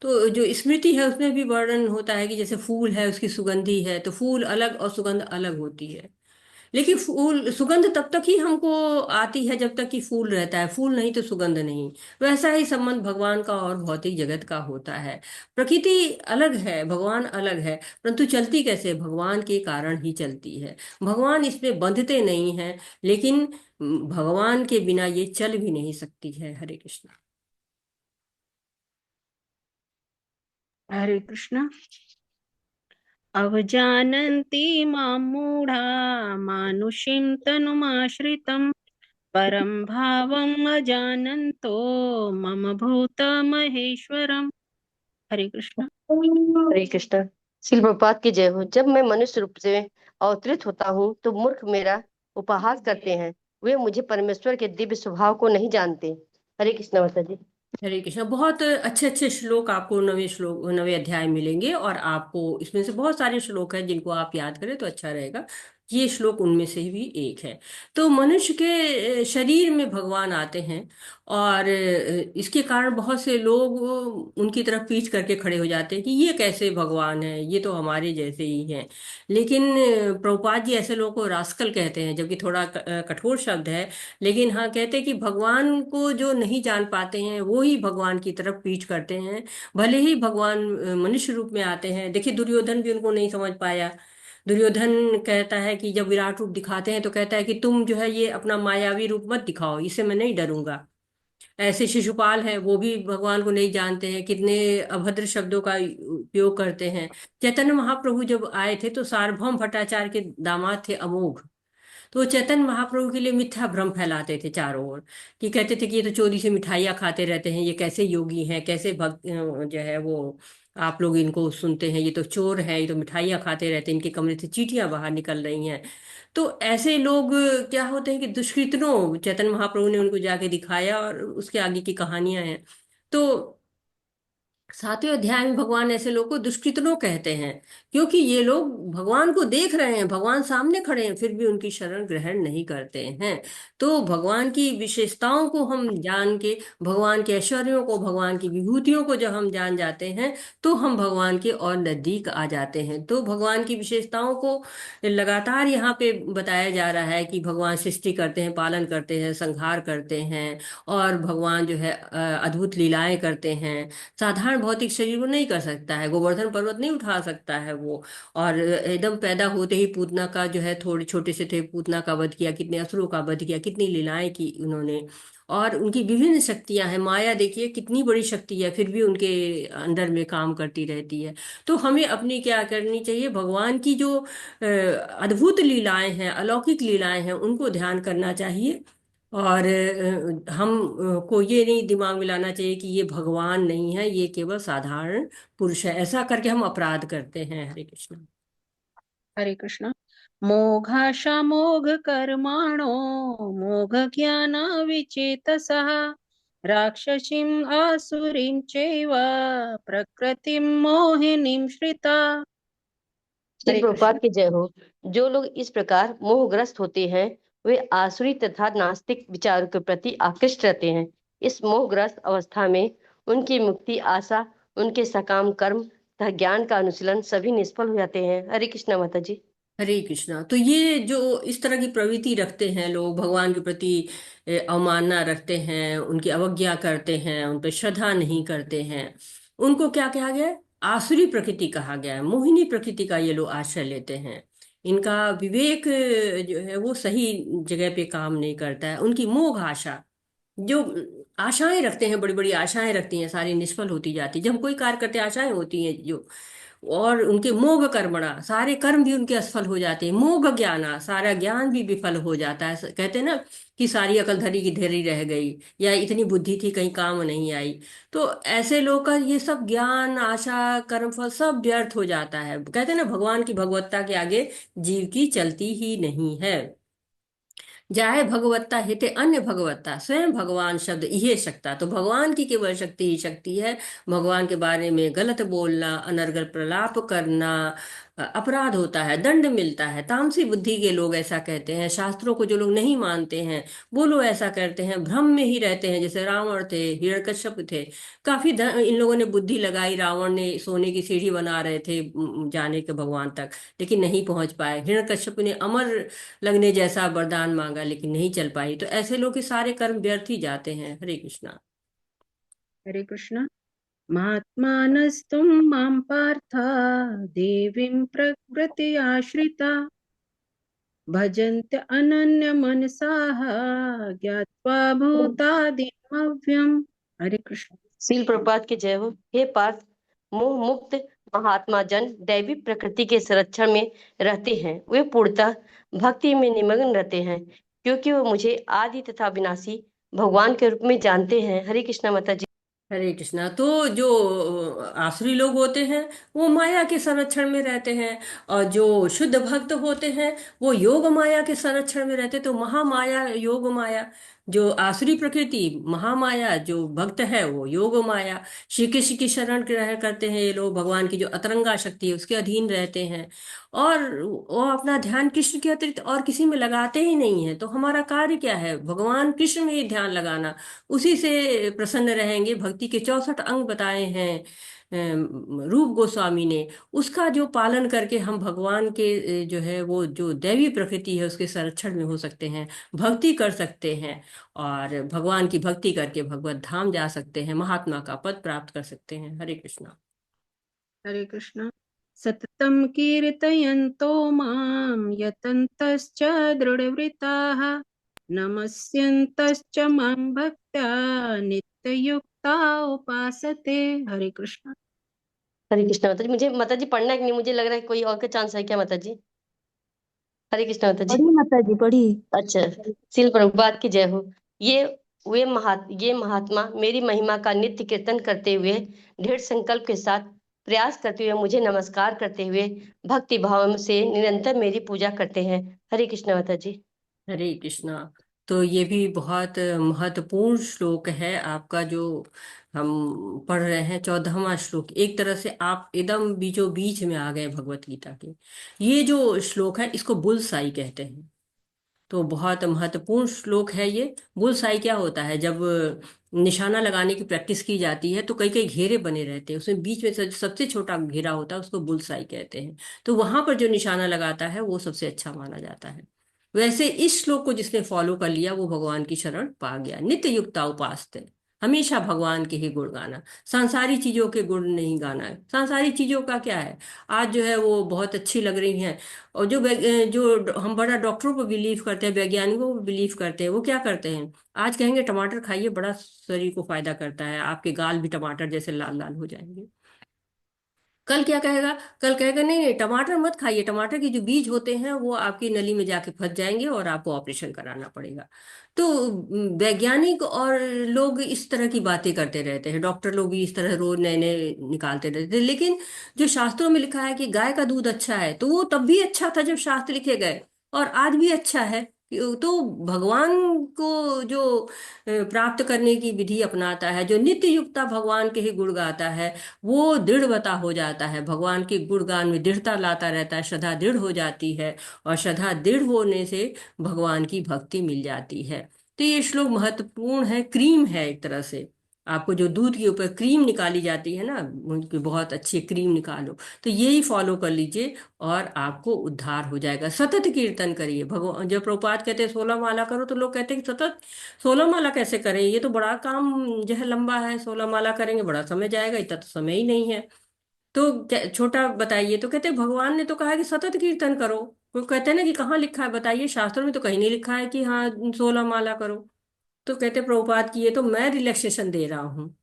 तो जो स्मृति है उसमें भी वर्णन होता है कि जैसे फूल है, उसकी सुगंधी है, तो फूल अलग और सुगंध अलग होती है। लेकिन फूल सुगंध तब तक ही हमको आती है जब तक कि फूल रहता है, फूल नहीं तो सुगंध नहीं। वैसा ही संबंध भगवान का और भौतिक जगत का होता है। प्रकृति अलग है, भगवान अलग है, परंतु चलती कैसे? भगवान के कारण ही चलती है। भगवान इसमें बंधते नहीं हैं, लेकिन भगवान के बिना ये चल भी नहीं सकती है। हरे कृष्ण। हरे कृष्ण। अवजानन्ति मां मूढा मानुषीं तनुमाश्रितं परं भावम् अजानन्तो मम भूतमहेश्वरम्। हरे कृष्ण। हरे कृष्ण। सील प्रभुपाद की जय हो। जब मैं मनुष्य रूप से अवतरित होता हूँ तो मूर्ख मेरा उपहास करते हैं। वे मुझे परमेश्वर के दिव्य स्वभाव को नहीं जानते। हरे कृष्ण माता जी। हरे कृष्ण। बहुत अच्छे अच्छे श्लोक आपको नवे अध्याय मिलेंगे, और आपको इसमें से बहुत सारे श्लोक हैं जिनको आप याद करें तो अच्छा रहेगा। ये श्लोक उनमें से भी एक है। तो मनुष्य के शरीर में भगवान आते हैं, और इसके कारण बहुत से लोग उनकी तरफ पीठ करके खड़े हो जाते हैं कि ये कैसे भगवान है, ये तो हमारे जैसे ही हैं। लेकिन प्रभुपाद जी ऐसे लोगों को रास्कल कहते हैं, जबकि थोड़ा कठोर शब्द है। लेकिन हाँ, कहते हैं कि भगवान को जो नहीं जान पाते हैं वो ही भगवान की तरफ पीठ करते हैं। भले ही भगवान मनुष्य रूप में आते हैं। देखिए, दुर्योधन भी उनको नहीं समझ पाया। दुर्योधन कहता है कि जब विराट रूप दिखाते हैं तो कहता है कि तुम जो है ये अपना मायावी रूप मत दिखाओ, इससे मैं नहीं डरूंगा। ऐसे शिशुपाल हैं, वो भी भगवान को नहीं जानते हैं, कितने अभद्र शब्दों का उपयोग करते हैं। चैतन्य महाप्रभु जब आए थे तो सार्वभौम भट्टाचार्य के दामाद थे अमोघ। तो चैतन्य महाप्रभु के लिए मिथ्या भ्रम फैलाते थे चारों ओर, कि कहते थे कि ये तो चोरी से मिठाइयाँ खाते रहते हैं, ये कैसे योगी हैं, कैसे भक्त जो है वो, आप लोग इनको सुनते हैं, ये तो चोर हैं, ये तो मिठाइयाँ खाते रहते हैं, इनके कमरे से चींटियां बाहर निकल रही हैं। तो ऐसे लोग क्या होते हैं कि दुष्कृतनों, चैतन्य महाप्रभु ने उनको जाके दिखाया, और उसके आगे की कहानियां हैं। तो 7वें अध्याय में भगवान ऐसे लोगों को दुष्कृतनों कहते हैं, क्योंकि ये लोग भगवान को देख रहे हैं, भगवान सामने खड़े हैं, फिर भी उनकी शरण ग्रहण नहीं करते हैं। तो भगवान की विशेषताओं को हम जान के, भगवान के ऐश्वर्यों को, भगवान की विभूतियों को जब हम जान जाते हैं तो हम भगवान के और नजदीक आ जाते हैं। तो भगवान की विशेषताओं को लगातार यहाँ पे बताया जा रहा है कि भगवान सृष्टि करते हैं, पालन करते हैं, संहार करते हैं, और भगवान जो है अद्भुत लीलाएं करते हैं। साधारण भौतिक शरीर वो नहीं कर सकता है, गोवर्धन पर्वत नहीं उठा सकता है वो। और एकदम पैदा होते ही पूतना का जो है, थोड़े छोटे से थे, पूतना का वध किया, कितने असुरों का वध किया, कितनी लीलाएं की उन्होंने। और उनकी विभिन्न शक्तियां हैं। माया देखिए कितनी बड़ी शक्ति है, फिर भी उनके अंदर में काम करती रहती है। तो हमें अपनी क्या करनी चाहिए? भगवान की जो अद्भुत लीलाएं हैं, अलौकिक लीलाएं हैं, उनको ध्यान करना चाहिए। और हम को ये नहीं दिमाग में लाना चाहिए कि ये भगवान नहीं है, ये केवल साधारण पुरुष है। ऐसा करके हम अपराध करते हैं। हरे कृष्ण। हरे कृष्ण। मोघाशा मोघ कर्माणो मोघ ज्ञान विचेतसः राक्षसीम् आसुरीं चैव प्रकृतिं मोहिनीं श्रिता। श्री हरे प्रभुपाद कृष्ण। की जय हो। जो लोग इस प्रकार मोहग्रस्त होते हैं वे आसुरी तथा नास्तिक विचारों के प्रति आकृष्ट रहते हैं। इस मोहग्रस्त अवस्था में उनकी मुक्ति आशा, उनके सकाम कर्म तथा ज्ञान का अनुशीलन सभी निष्फल हो जाते हैं। हरे कृष्णा माता जी। हरे कृष्णा। तो ये जो इस तरह की प्रवृत्ति रखते हैं लोग, भगवान के प्रति अवमानना रखते हैं, उनकी अवज्ञा करते हैं, उन पर श्रद्धा नहीं करते हैं, उनको क्या कहा गया है? आसुरी प्रकृति कहा गया है। मोहिनी प्रकृति का ये लोग आश्रय लेते हैं। इनका विवेक जो है वो सही जगह पे काम नहीं करता है। उनकी मोह आशा, जो आशाएं रखते हैं, बड़ी बड़ी आशाएं रखती हैं, सारी निष्फल होती जाती है। जब हम कोई कार्य करते हैं आशाएं होती हैं जो, और उनके मोघ कर्मणा, सारे कर्म भी उनके असफल हो जाते हैं। मोघ ज्ञाना, सारा ज्ञान भी विफल हो जाता है। कहते हैं ना कि सारी अकल धरी की धरी रह गई, या इतनी बुद्धि थी कहीं काम नहीं आई। तो ऐसे लोग का ये सब ज्ञान, आशा, कर्मफल सब व्यर्थ हो जाता है। कहते हैं ना भगवान की भगवत्ता के आगे जीव की चलती ही नहीं है। जाहे भगवत्ता हिते अन्य भगवत्ता, स्वयं भगवान शब्द इहे शक्ता। तो भगवान की केवल शक्ति ही शक्ति है। भगवान के बारे में गलत बोलना, अनर्गल प्रलाप करना अपराध होता है, दंड मिलता है। तामसी बुद्धि के लोग ऐसा कहते हैं। शास्त्रों को जो लोग नहीं मानते हैं वो लोग ऐसा करते हैं, भ्रम में ही रहते हैं। जैसे रावण थे, हिरण्यकश्यप थे, काफी इन लोगों ने बुद्धि लगाई। रावण ने सोने की सीढ़ी बना रहे थे जाने के भगवान तक, लेकिन नहीं पहुंच पाए। हिरण्यकश्यप ने अमर लगने जैसा वरदान मांगा, लेकिन नहीं चल पाई। तो ऐसे लोग के सारे कर्म व्यर्थ ही जाते हैं। हरे कृष्णा। हरे कृष्ण। महात्मानस्तुं मां पार्थ देवीं प्रकृति आश्रिता भजन्त अनन्य मनसाः ज्ञात्वा भूतादिमव्यम्। हरे कृष्ण। सील प्रभुपाद की जय हो। हे पार्थ, मोह मुक्त महात्मा जन दैवी प्रकृति के संरक्षण में रहते हैं। वे पूर्णतः भक्ति में निमग्न रहते हैं, क्योंकि वो मुझे आदि तथा विनाशी भगवान के रूप में जानते हैं। हरे कृष्णा माता जी। हरे कृष्णा। तो जो आसुरी लोग होते हैं वो माया के संरक्षण में रहते हैं, और जो शुद्ध भक्त होते हैं वो योग माया के संरक्षण में रहते हैं। तो महामाया, योग माया, जो आसुरी प्रकृति महामाया, जो भक्त है वो योग माया। श्री कृष्ण की शरण ग्रहण करते हैं ये लोग, भगवान की जो अतरंगा शक्ति है उसके अधीन रहते हैं, और वो अपना ध्यान कृष्ण के अतिरिक्त और किसी में लगाते ही नहीं है। तो हमारा कार्य क्या है? भगवान कृष्ण में ही ध्यान लगाना, उसी से प्रसन्न रहेंगे। भक्ति के 64 अंग बताए हैं रूप गोस्वामी ने। उसका जो पालन करके हम भगवान के जो है वो जो दैवी प्रकृति है उसके संरक्षण में हो सकते हैं, भक्ति कर सकते हैं, और भगवान की भक्ति करके भगवत धाम जा सकते हैं, महात्मा का पद प्राप्त कर सकते हैं। हरे कृष्णा। हरे कृष्ण। सततं कीर्तयन्तो मां यतन्तश्च दृढव्रताः नमस्यन्तश्च मां भक्त्या नित्ययुक्ता उपासते। हरे कृष्ण। हरे कृष्णा माता जी। मुझे माता जी पढ़ना है कि नहीं? मुझे लग रहा है कोई और का चांस है क्या माता जी? हरे कृष्णा माता जी। पढ़ी माता जी पढ़ी। अच्छा। सील प्रभुपाद की जय हो। ये ये महात्मा मेरी महिमा का नित्य कीर्तन करते हुए, दृढ़ संकल्प के साथ प्रयास करते हुए, मुझे नमस्कार करते हुए भक्ति भाव से निरंतर मेरी पूजा करते हैं। हरे कृष्णा माता जी। हरे कृष्णा। तो ये भी बहुत महत्वपूर्ण श्लोक है आपका जो हम पढ़ रहे हैं, 14वां श्लोक। एक तरह से आप एकदम बीचों बीच में आ गए भगवत गीता के। ये जो श्लोक है इसको बुलसाई कहते हैं। तो बहुत महत्वपूर्ण श्लोक है ये। बुलसाई क्या होता है? जब निशाना लगाने की प्रैक्टिस की जाती है तो कई कई घेरे बने रहते हैं, उसमें बीच में सबसे छोटा घेरा होता है, उसको बुलसाई कहते हैं। तो वहां पर जो निशाना लगाता है वो सबसे अच्छा माना जाता है। वैसे इस श्लोक को जिसने फॉलो कर लिया वो भगवान की शरण पा गया। नित्य युक्ता उपासते, हमेशा भगवान के ही गुण गाना, सांसारी चीजों के गुण नहीं गाना है। सांसारी चीजों का क्या है? आज जो है वो बहुत अच्छी लग रही हैं, और जो हम बड़ा डॉक्टरों पर बिलीव करते हैं, वैज्ञानिकों पर बिलीव करते हैं, वो क्या करते हैं? आज कहेंगे टमाटर खाइए, बड़ा शरीर को फायदा करता है, आपके गाल भी टमाटर जैसे लाल लाल हो जाएंगे। कल क्या कहेगा? कल कहेगा नहीं नहीं टमाटर मत खाइए, टमाटर के जो बीज होते हैं वो आपकी नली में जाके फंस जाएंगे और आपको ऑपरेशन कराना पड़ेगा। तो वैज्ञानिक और लोग इस तरह की बातें करते रहते हैं, डॉक्टर लोग भी इस तरह रोज नए नए निकालते रहते हैं, लेकिन जो शास्त्रों में लिखा है कि गाय का दूध अच्छा है, तो वो तब भी अच्छा था जब शास्त्र लिखे गए, और आज भी अच्छा है। तो भगवान को जो प्राप्त करने की विधि अपनाता है, जो नित्य युक्ता भगवान के ही गुण गाता है, वो दृढ़वता हो जाता है, भगवान के गुणगान में दृढ़ता लाता रहता है, श्रद्धा दृढ़ हो जाती है, और श्रद्धा दृढ़ होने से भगवान की भक्ति मिल जाती है। तो ये श्लोक महत्वपूर्ण है, क्रीम है एक तरह से। आपको जो दूध के ऊपर क्रीम निकाली जाती है ना, उनकी बहुत अच्छी क्रीम निकालो, तो यही फॉलो कर लीजिए और आपको उद्धार हो जाएगा। सतत कीर्तन करिए। भगवान जब प्रभुपाद कहते हैं 16 माला करो, तो लोग कहते हैं कि सतत 16 माला कैसे करें, ये तो बड़ा काम जो है लंबा है, 16 माला करेंगे बड़ा समय जाएगा, इतना तो समय ही नहीं है। तो छोटा बताइए, तो कहते हैं भगवान ने तो कहा है कि सतत कीर्तन करो। वो कहते हैं ना कि कहाँ लिखा है बताइए, शास्त्रों में तो कहीं नहीं लिखा है कि हाँ 16 माला करो। तो कहते हैं प्रभुपाद की ये तो मैं रिलैक्सेशन दे रहा हूँ,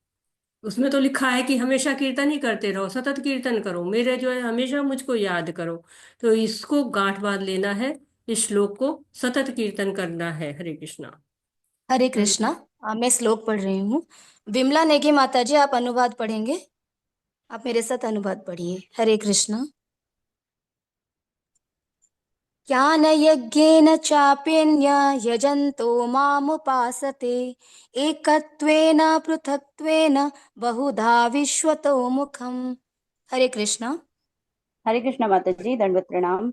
उसमें तो लिखा है कि हमेशा कीर्तन ही करते रहो, सतत कीर्तन करो, मेरे जो है हमेशा मुझको याद करो। तो इसको गांठ बांध लेना है, इस श्लोक को सतत कीर्तन करना है। हरे कृष्णा। हरे कृष्णा। मैं श्लोक पढ़ रही हूँ। विमला नेगी माता जी, आप अनुवाद पढ़ेंगे? आप मेरे साथ अनुवाद पढ़िए। हरे कृष्णा। ज्ञान यज्ञेन चाप्यन्य यजन्तो मामुपासते एकत्वेन पृथक्त्वेन बहुधा विश्वतो मुखम। हरे कृष्णा। हरे कृष्णा माता जी, दंडवत प्रणाम।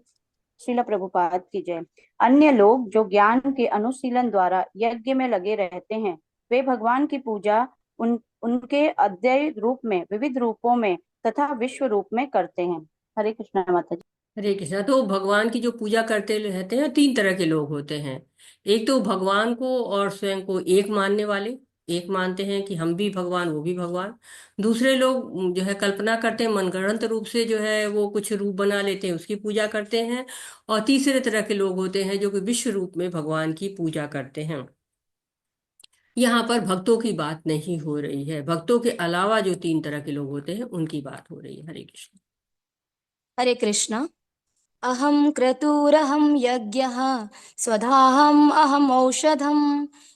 श्रील प्रभुपाद की जय। अन्य लोग जो ज्ञान के अनुशीलन द्वारा यज्ञ में लगे रहते हैं, वे भगवान की पूजा उनके अद्वय रूप में, विविध रूपों में तथा विश्व रूप में करते हैं। हरे कृष्णा माता जी। हरे कृष्णा। तो भगवान की जो पूजा करते रहते हैं, तीन तरह के लोग होते हैं। एक तो भगवान को और स्वयं को एक मानने वाले, एक मानते हैं कि हम भी भगवान वो भी भगवान। दूसरे लोग जो है कल्पना करते हैं, मनगढ़ंत रूप से जो है वो कुछ रूप बना लेते हैं, उसकी पूजा करते हैं। और तीसरे तरह के लोग होते हैं जो कि विश्व रूप में भगवान की पूजा करते हैं। यहाँ पर भक्तों की बात नहीं हो रही है, भक्तों के अलावा जो तीन तरह के लोग होते हैं उनकी बात हो रही है। हरे कृष्ण। हरे कृष्णा। अहम क्रतुरहम यज्ञः स्वधाहम अहम औषधम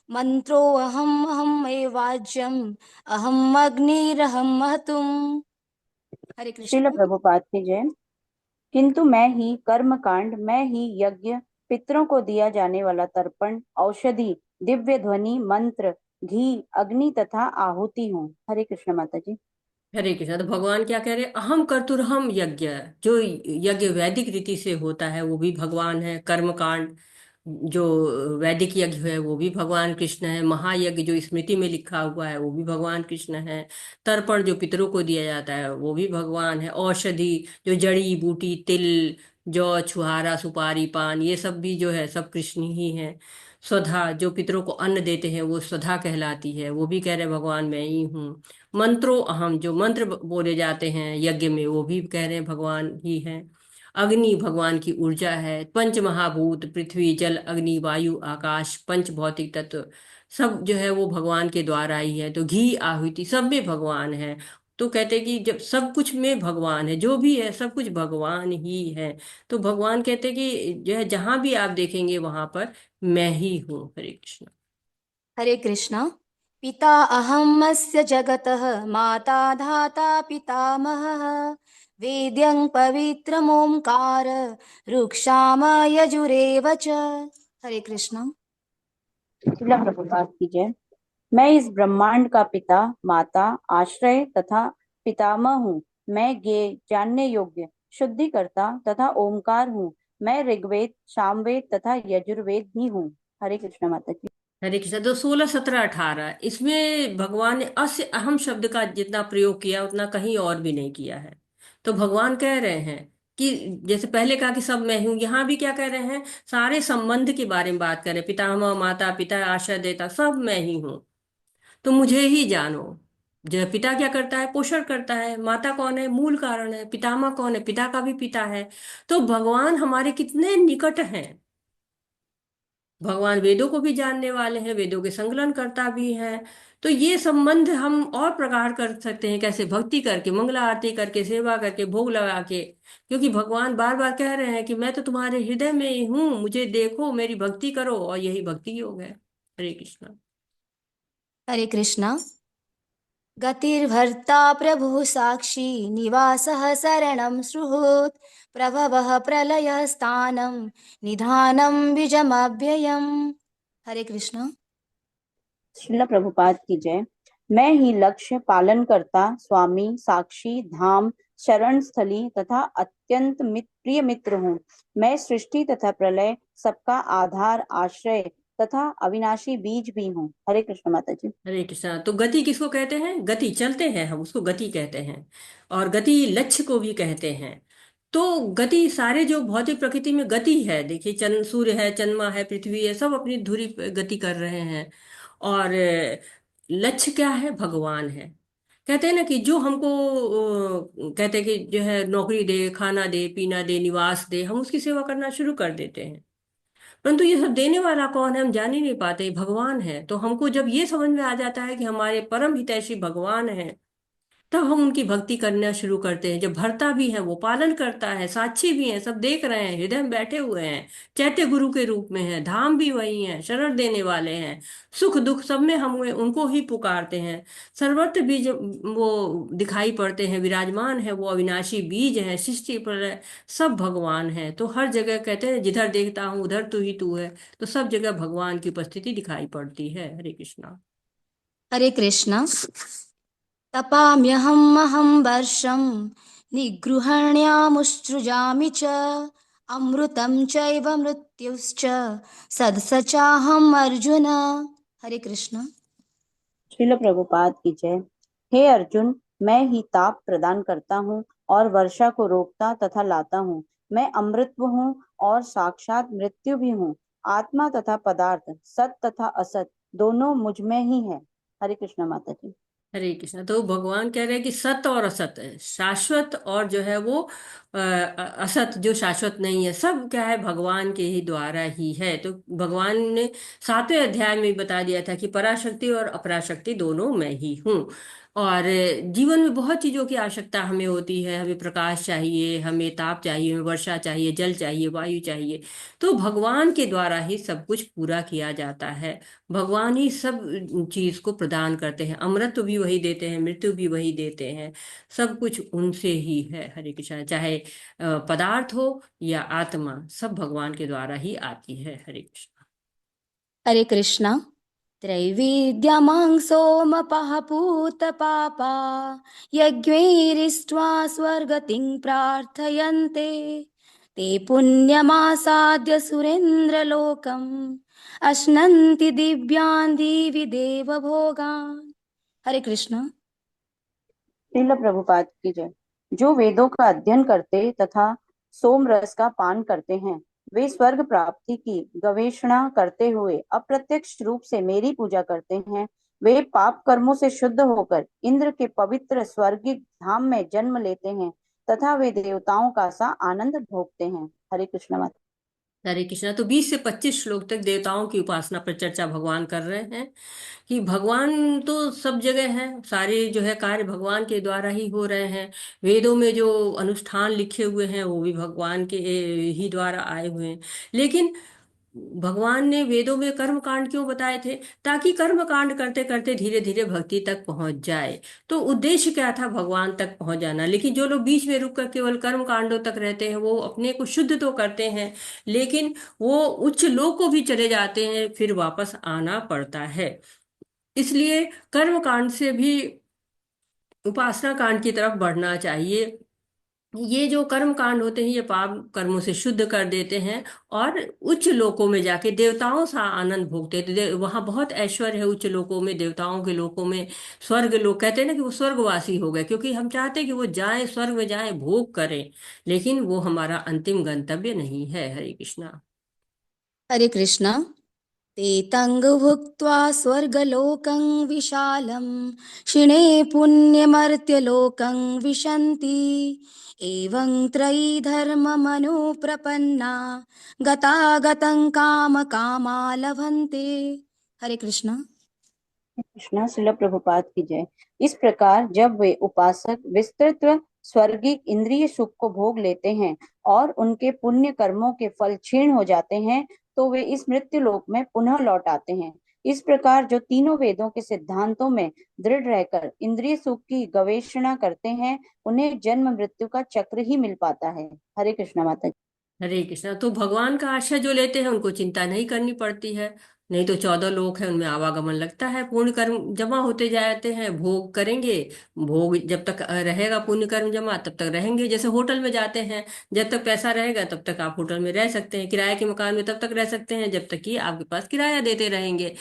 मंत्रो अहम अहम एवाज्यम अहम अग्निरहम महतुम। हरे श्रील कृष्णा। प्रभुपाद की जय। किंतु मैं ही कर्म कांड, मैं ही यज्ञ, पितरों को दिया जाने वाला तर्पण, औषधि, दिव्य ध्वनि, मंत्र, घी, अग्नि तथा आहुति हूँ। हरे कृष्ण माता जी। हरे कृष्णा। तो भगवान क्या कह रहे हैं? अहम कर्तुरहम यज्ञ। जो यज्ञ वैदिक रीति से होता है वो भी भगवान है, कर्म कांड जो वैदिक यज्ञ है वो भी भगवान कृष्ण है, महायज्ञ जो स्मृति में लिखा हुआ है वो भी भगवान कृष्ण है, तर्पण जो पितरों को दिया जाता है वो भी भगवान है, औषधि जो जड़ी बूटी, तिल, जौ, छुहारा, सुपारी, पान, ये सब भी जो है सब कृष्ण ही है। स्वधा जो पितरों को अन्न देते हैं वो स्वधा कहलाती है, वो भी कह रहे हैं भगवान मैं ही हूँ। मंत्रो अहम जो मंत्र बोले जाते हैं यज्ञ में वो भी कह रहे हैं भगवान ही है। अग्नि भगवान की ऊर्जा है। पंच महाभूत पृथ्वी जल अग्नि वायु आकाश, पंच भौतिक तत्व सब जो है वो भगवान के द्वारा ही है। तो घी आहुति सब में भगवान है। तो कहते हैं कि जब सब कुछ में भगवान है, जो भी है सब कुछ भगवान ही है। तो भगवान कहते हैं कि जो है जहां भी आप देखेंगे वहां पर मैं ही हूँ। हरे कृष्ण। हरे कृष्णा। पिता अहमस्य जगतः माता धाता पितामहः वेद्यं पवित्रमोंकार रुक्षाम यजुरेव च। हरे कृष्णा। श्रील प्रभुपाद की जय। मैं इस ब्रह्मांड का पिता, माता, आश्रय तथा पितामह हूँ। मैं ज्ञेय, जानने योग्य, शुद्धिकर्ता तथा ओमकार हूँ। मैं ऋग्वेद, सामवेद तथा यजुर्वेद भी हूँ। हरे कृष्ण माता जी। हरे कृष्ण। तो 16 17 18 इसमें भगवान ने अस्य अहम शब्द का जितना प्रयोग किया उतना कहीं और भी नहीं किया है। तो भगवान कह रहे हैं कि जैसे पहले कहा कि सब मैं हूं, यहाँ भी क्या कह रहे हैं? सारे संबंध के बारे में बात करें, पितामह, माता पिता, आश्रय देता, सब मैं ही हूँ। तो मुझे ही जानो। जो पिता क्या करता है? पोषण करता है। माता कौन है? मूल कारण है। पितामह कौन है? पिता का भी पिता है। तो भगवान हमारे कितने निकट हैं। भगवान वेदों को भी जानने वाले हैं, वेदों के संकलन करता भी हैं। तो ये संबंध हम और प्रगाढ़ कर सकते हैं, कैसे? भक्ति करके, मंगला आरती करके, सेवा करके, भोग लगा के। क्योंकि भगवान बार बार कह रहे हैं कि मैं तो तुम्हारे हृदय में ही हूँ, मुझे देखो, मेरी भक्ति करो, और यही भक्ति योग है। हरे कृष्णा। हरे कृष्णा। गतिर्भर्ता प्रभुः साक्षी निवासः शरणं सुहृत् प्रभवः प्रलयः स्थानं निधानं बीजमव्ययम्। हरे कृष्णा। श्रील प्रभुपाद की जय। मैं ही लक्ष्य, पालन करता, स्वामी, साक्षी, धाम, शरण स्थली तथा अत्यंत प्रिय मित्र हूँ। मैं सृष्टि तथा प्रलय, सबका आधार, आश्रय तथा अविनाशी बीज भी हूँ। हरे कृष्ण माता जी। हरे कृष्णा। तो गति किसको कहते हैं? गति, चलते हैं हम, उसको गति कहते हैं। और गति लक्ष्य को भी कहते हैं। तो गति, सारे जो भौतिक प्रकृति में गति है, देखिए चंद्र, सूर्य है, चंद्रमा है, पृथ्वी है, सब अपनी धुरी पे गति कर रहे हैं। और लक्ष्य क्या है? भगवान है। कहते हैं ना कि जो हमको कहते हैं कि जो है नौकरी दे, खाना दे, पीना दे, निवास दे, हम उसकी सेवा करना शुरू कर देते हैं। परंतु ये सब देने वाला कौन है, हम जान ही नहीं पाते। भगवान है। तो हमको जब ये समझ में आ जाता है कि हमारे परम हितैषी भगवान है, तब हम उनकी भक्ति करना शुरू करते हैं। जब भरता भी है, वो पालन करता है, साक्षी भी है, सब देख रहे हैं, हृदय में बैठे हुए हैं, चैत्य गुरु के रूप में है, धाम भी वही है, शरण देने वाले हैं, सुख दुख सब में हम उनको ही पुकारते हैं। सर्वत्र भी जब वो दिखाई पड़ते हैं, विराजमान है, वो अविनाशी बीज है, सृष्टि पर सब भगवान है। तो हर जगह कहते हैं, जिधर देखता हूँ उधर तू ही तू है। तो सब जगह भगवान की उपस्थिति दिखाई पड़ती है। हरे कृष्णा। हरे कृष्णा। तपाम्यहमहं वर्षं निगृहण्यामुसृजामि च अमृतं चैव मृत्युश्च सदसचाहम् अर्जुन। हरे कृष्णा। श्रील प्रभुपाद की जय। हे अर्जुन, मैं ही ताप प्रदान करता हूँ और वर्षा को रोकता तथा लाता हूँ। मैं अमृतत्व हूँ और साक्षात मृत्यु भी हूँ। आत्मा तथा पदार्थ, सत तथा असत, दोनों मुझ में ही है। हरे कृष्ण माता जी। हरे कृष्णा। तो भगवान कह रहे हैं कि सत और असत है, शाश्वत और जो है वो असत, जो शाश्वत नहीं है, सब क्या है? भगवान के ही द्वारा ही है। तो भगवान ने 7वें अध्याय में भी बता दिया था कि पराशक्ति और अपराशक्ति दोनों मैं ही हूँ। और जीवन में बहुत चीजों की आवश्यकता हमें होती है। हमें प्रकाश चाहिए, हमें ताप चाहिए, हमें वर्षा चाहिए, जल चाहिए, वायु चाहिए। तो भगवान के द्वारा ही सब कुछ पूरा किया जाता है। भगवान ही सब चीज को प्रदान करते हैं। अमृत भी वही देते हैं, मृत्यु भी वही देते हैं। सब कुछ उनसे ही है। हरे कृष्णा। चाहे पदार्थ हो या आत्मा, सब भगवान के द्वारा ही आती है। हरे कृष्णा। हरे कृष्णा। त्रैविद्यमां सोमपः पूतपापा यज्ञैरिष्ट्वा स्वर्गतिं प्रार्थयन्ते ते पुण्यमासाद्य सुरेन्द्रलोकम् अश्नन्ति दिव्यान् दिवि देवभोगान्। हरे कृष्णा। श्रील प्रभुपाद की जय। जो वेदों का अध्ययन करते तथा सोम रस का पान करते हैं, वे स्वर्ग प्राप्ति की गवेषणा करते हुए अप्रत्यक्ष रूप से मेरी पूजा करते हैं। वे पाप कर्मों से शुद्ध होकर इंद्र के पवित्र स्वर्गिक धाम में जन्म लेते हैं तथा वे देवताओं का सा आनंद भोगते हैं। हरे कृष्ण माता। हरे कृष्णा। तो 20 से 25 श्लोक तक देवताओं की उपासना पर चर्चा भगवान कर रहे हैं कि भगवान तो सब जगह है, सारे जो है कार्य भगवान के द्वारा ही हो रहे हैं। वेदों में जो अनुष्ठान लिखे हुए हैं वो भी भगवान के ही द्वारा आए हुए हैं। लेकिन भगवान ने वेदों में कर्म कांड क्यों बताए थे? ताकि कर्म कांड करते करते धीरे धीरे भक्ति तक पहुंच जाए। तो उद्देश्य क्या था? भगवान तक पहुंच जाना। लेकिन जो लोग बीच में रुक कर केवल कर्म कांडों तक रहते हैं, वो अपने को शुद्ध तो करते हैं, लेकिन वो उच्च लोक को भी चले जाते हैं, फिर वापस आना पड़ता है। इसलिए कर्म कांड से भी उपासना कांड की तरफ बढ़ना चाहिए। ये जो कर्म कांड होते हैं, ये पाप कर्मों से शुद्ध कर देते हैं और उच्च लोकों में जाके देवताओं सा आनंद भोगते हैं। तो वहां बहुत ऐश्वर्य है उच्च लोकों में, देवताओं के लोकों में। स्वर्ग लोग कहते हैं ना कि वो स्वर्गवासी हो गए, क्योंकि हम चाहते हैं कि वो जाएं, स्वर्ग में जाएं, भोग करें। लेकिन वो हमारा अंतिम गंतव्य नहीं है। हरे कृष्णा। हरे कृष्णा। ते तंग भुक्त्वा स्वर्गलोकं विशालं क्षिणे पुण्यमर्त्यलोकं विशन्ति एवं त्रयी धर्ममनुप्रपन्ना गतागतं कामकामा लभन्ते। हरे कृष्णा। कृष्णा। श्रील प्रभुपाद की जय। इस प्रकार जब वे उपासक विस्तृत स्वर्गिक इंद्रिय सुख को भोग लेते हैं और उनके पुण्य कर्मों के फल क्षीण हो जाते हैं तो वे इस मृत्यु लोक में पुनः लौट आते हैं। इस प्रकार जो तीनों वेदों के सिद्धांतों में दृढ़ रहकर इंद्रिय सुख की गवेषणा करते हैं उन्हें जन्म मृत्यु का चक्र ही मिल पाता है। हरे कृष्णा माता जी। हरे कृष्णा। तो भगवान का आश्रय जो लेते हैं उनको चिंता नहीं करनी पड़ती है। नहीं तो 14 लोक है, उनमें आवागमन लगता है, पुण्य कर्म जमा होते जाते हैं, भोग करेंगे। भोग जब तक रहेगा पुण्य कर्म जमा तब तक रहेंगे। जैसे होटल में जाते हैं, जब तक पैसा रहेगा तब तक आप होटल में रह सकते हैं, किराए के मकान में तब तक रह सकते हैं जब तक कि आपके पास किराया देते रहेंगे।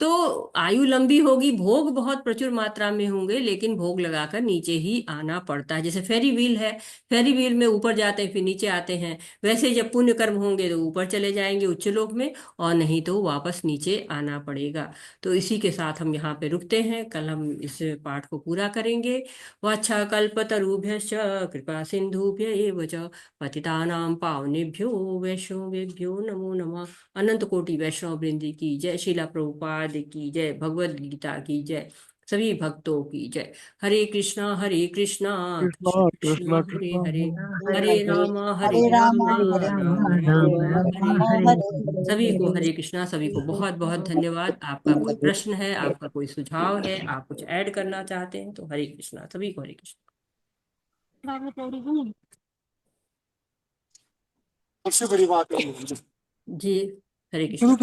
तो आयु लंबी होगी, भोग बहुत प्रचुर मात्रा में होंगे, लेकिन भोग लगाकर नीचे ही आना पड़ता है। जैसे फेरी व्हील है, फेरी व्हील में ऊपर जाते हैं फिर नीचे आते हैं, वैसे जब पुण्य कर्म होंगे तो ऊपर चले जाएंगे उच्च लोक में, और नहीं तो वापस नीचे आना पड़ेगा। तो इसी के साथ हम यहाँ पे रुकते हैं, कल हम इस पाठ को पूरा करेंगे। वाछा कल्पतरुभ्यश्च कृपा सिंधुभ्य एव च पतितानां पावनेभ्यो वैष्णवेभ्यो नमो नमः। अनंत कोटि वैष्णव वृंद की जय। शिला प्रभुपाद की जय। भगवद गीता की जय। सभी भक्तों की जय। हरे कृष्णा कृष्णा कृष्णा कृष्णा कृष्णा हरे कृष्णा हरे, हरे हरे हरे हरे हरे राम राम हरे राम राम राम हरे राम हरे। हरे सभी को हरे। हरे कृष्णा। सभी को बहुत बहुत धन्यवाद। आपका कोई प्रश्न है, आपका कोई सुझाव है, आप कुछ ऐड करना चाहते हैं तो हरे कृष्णा। सभी को हरे कृष्णा। सबसे बड़ी बात है जी, हरे कृष्णा।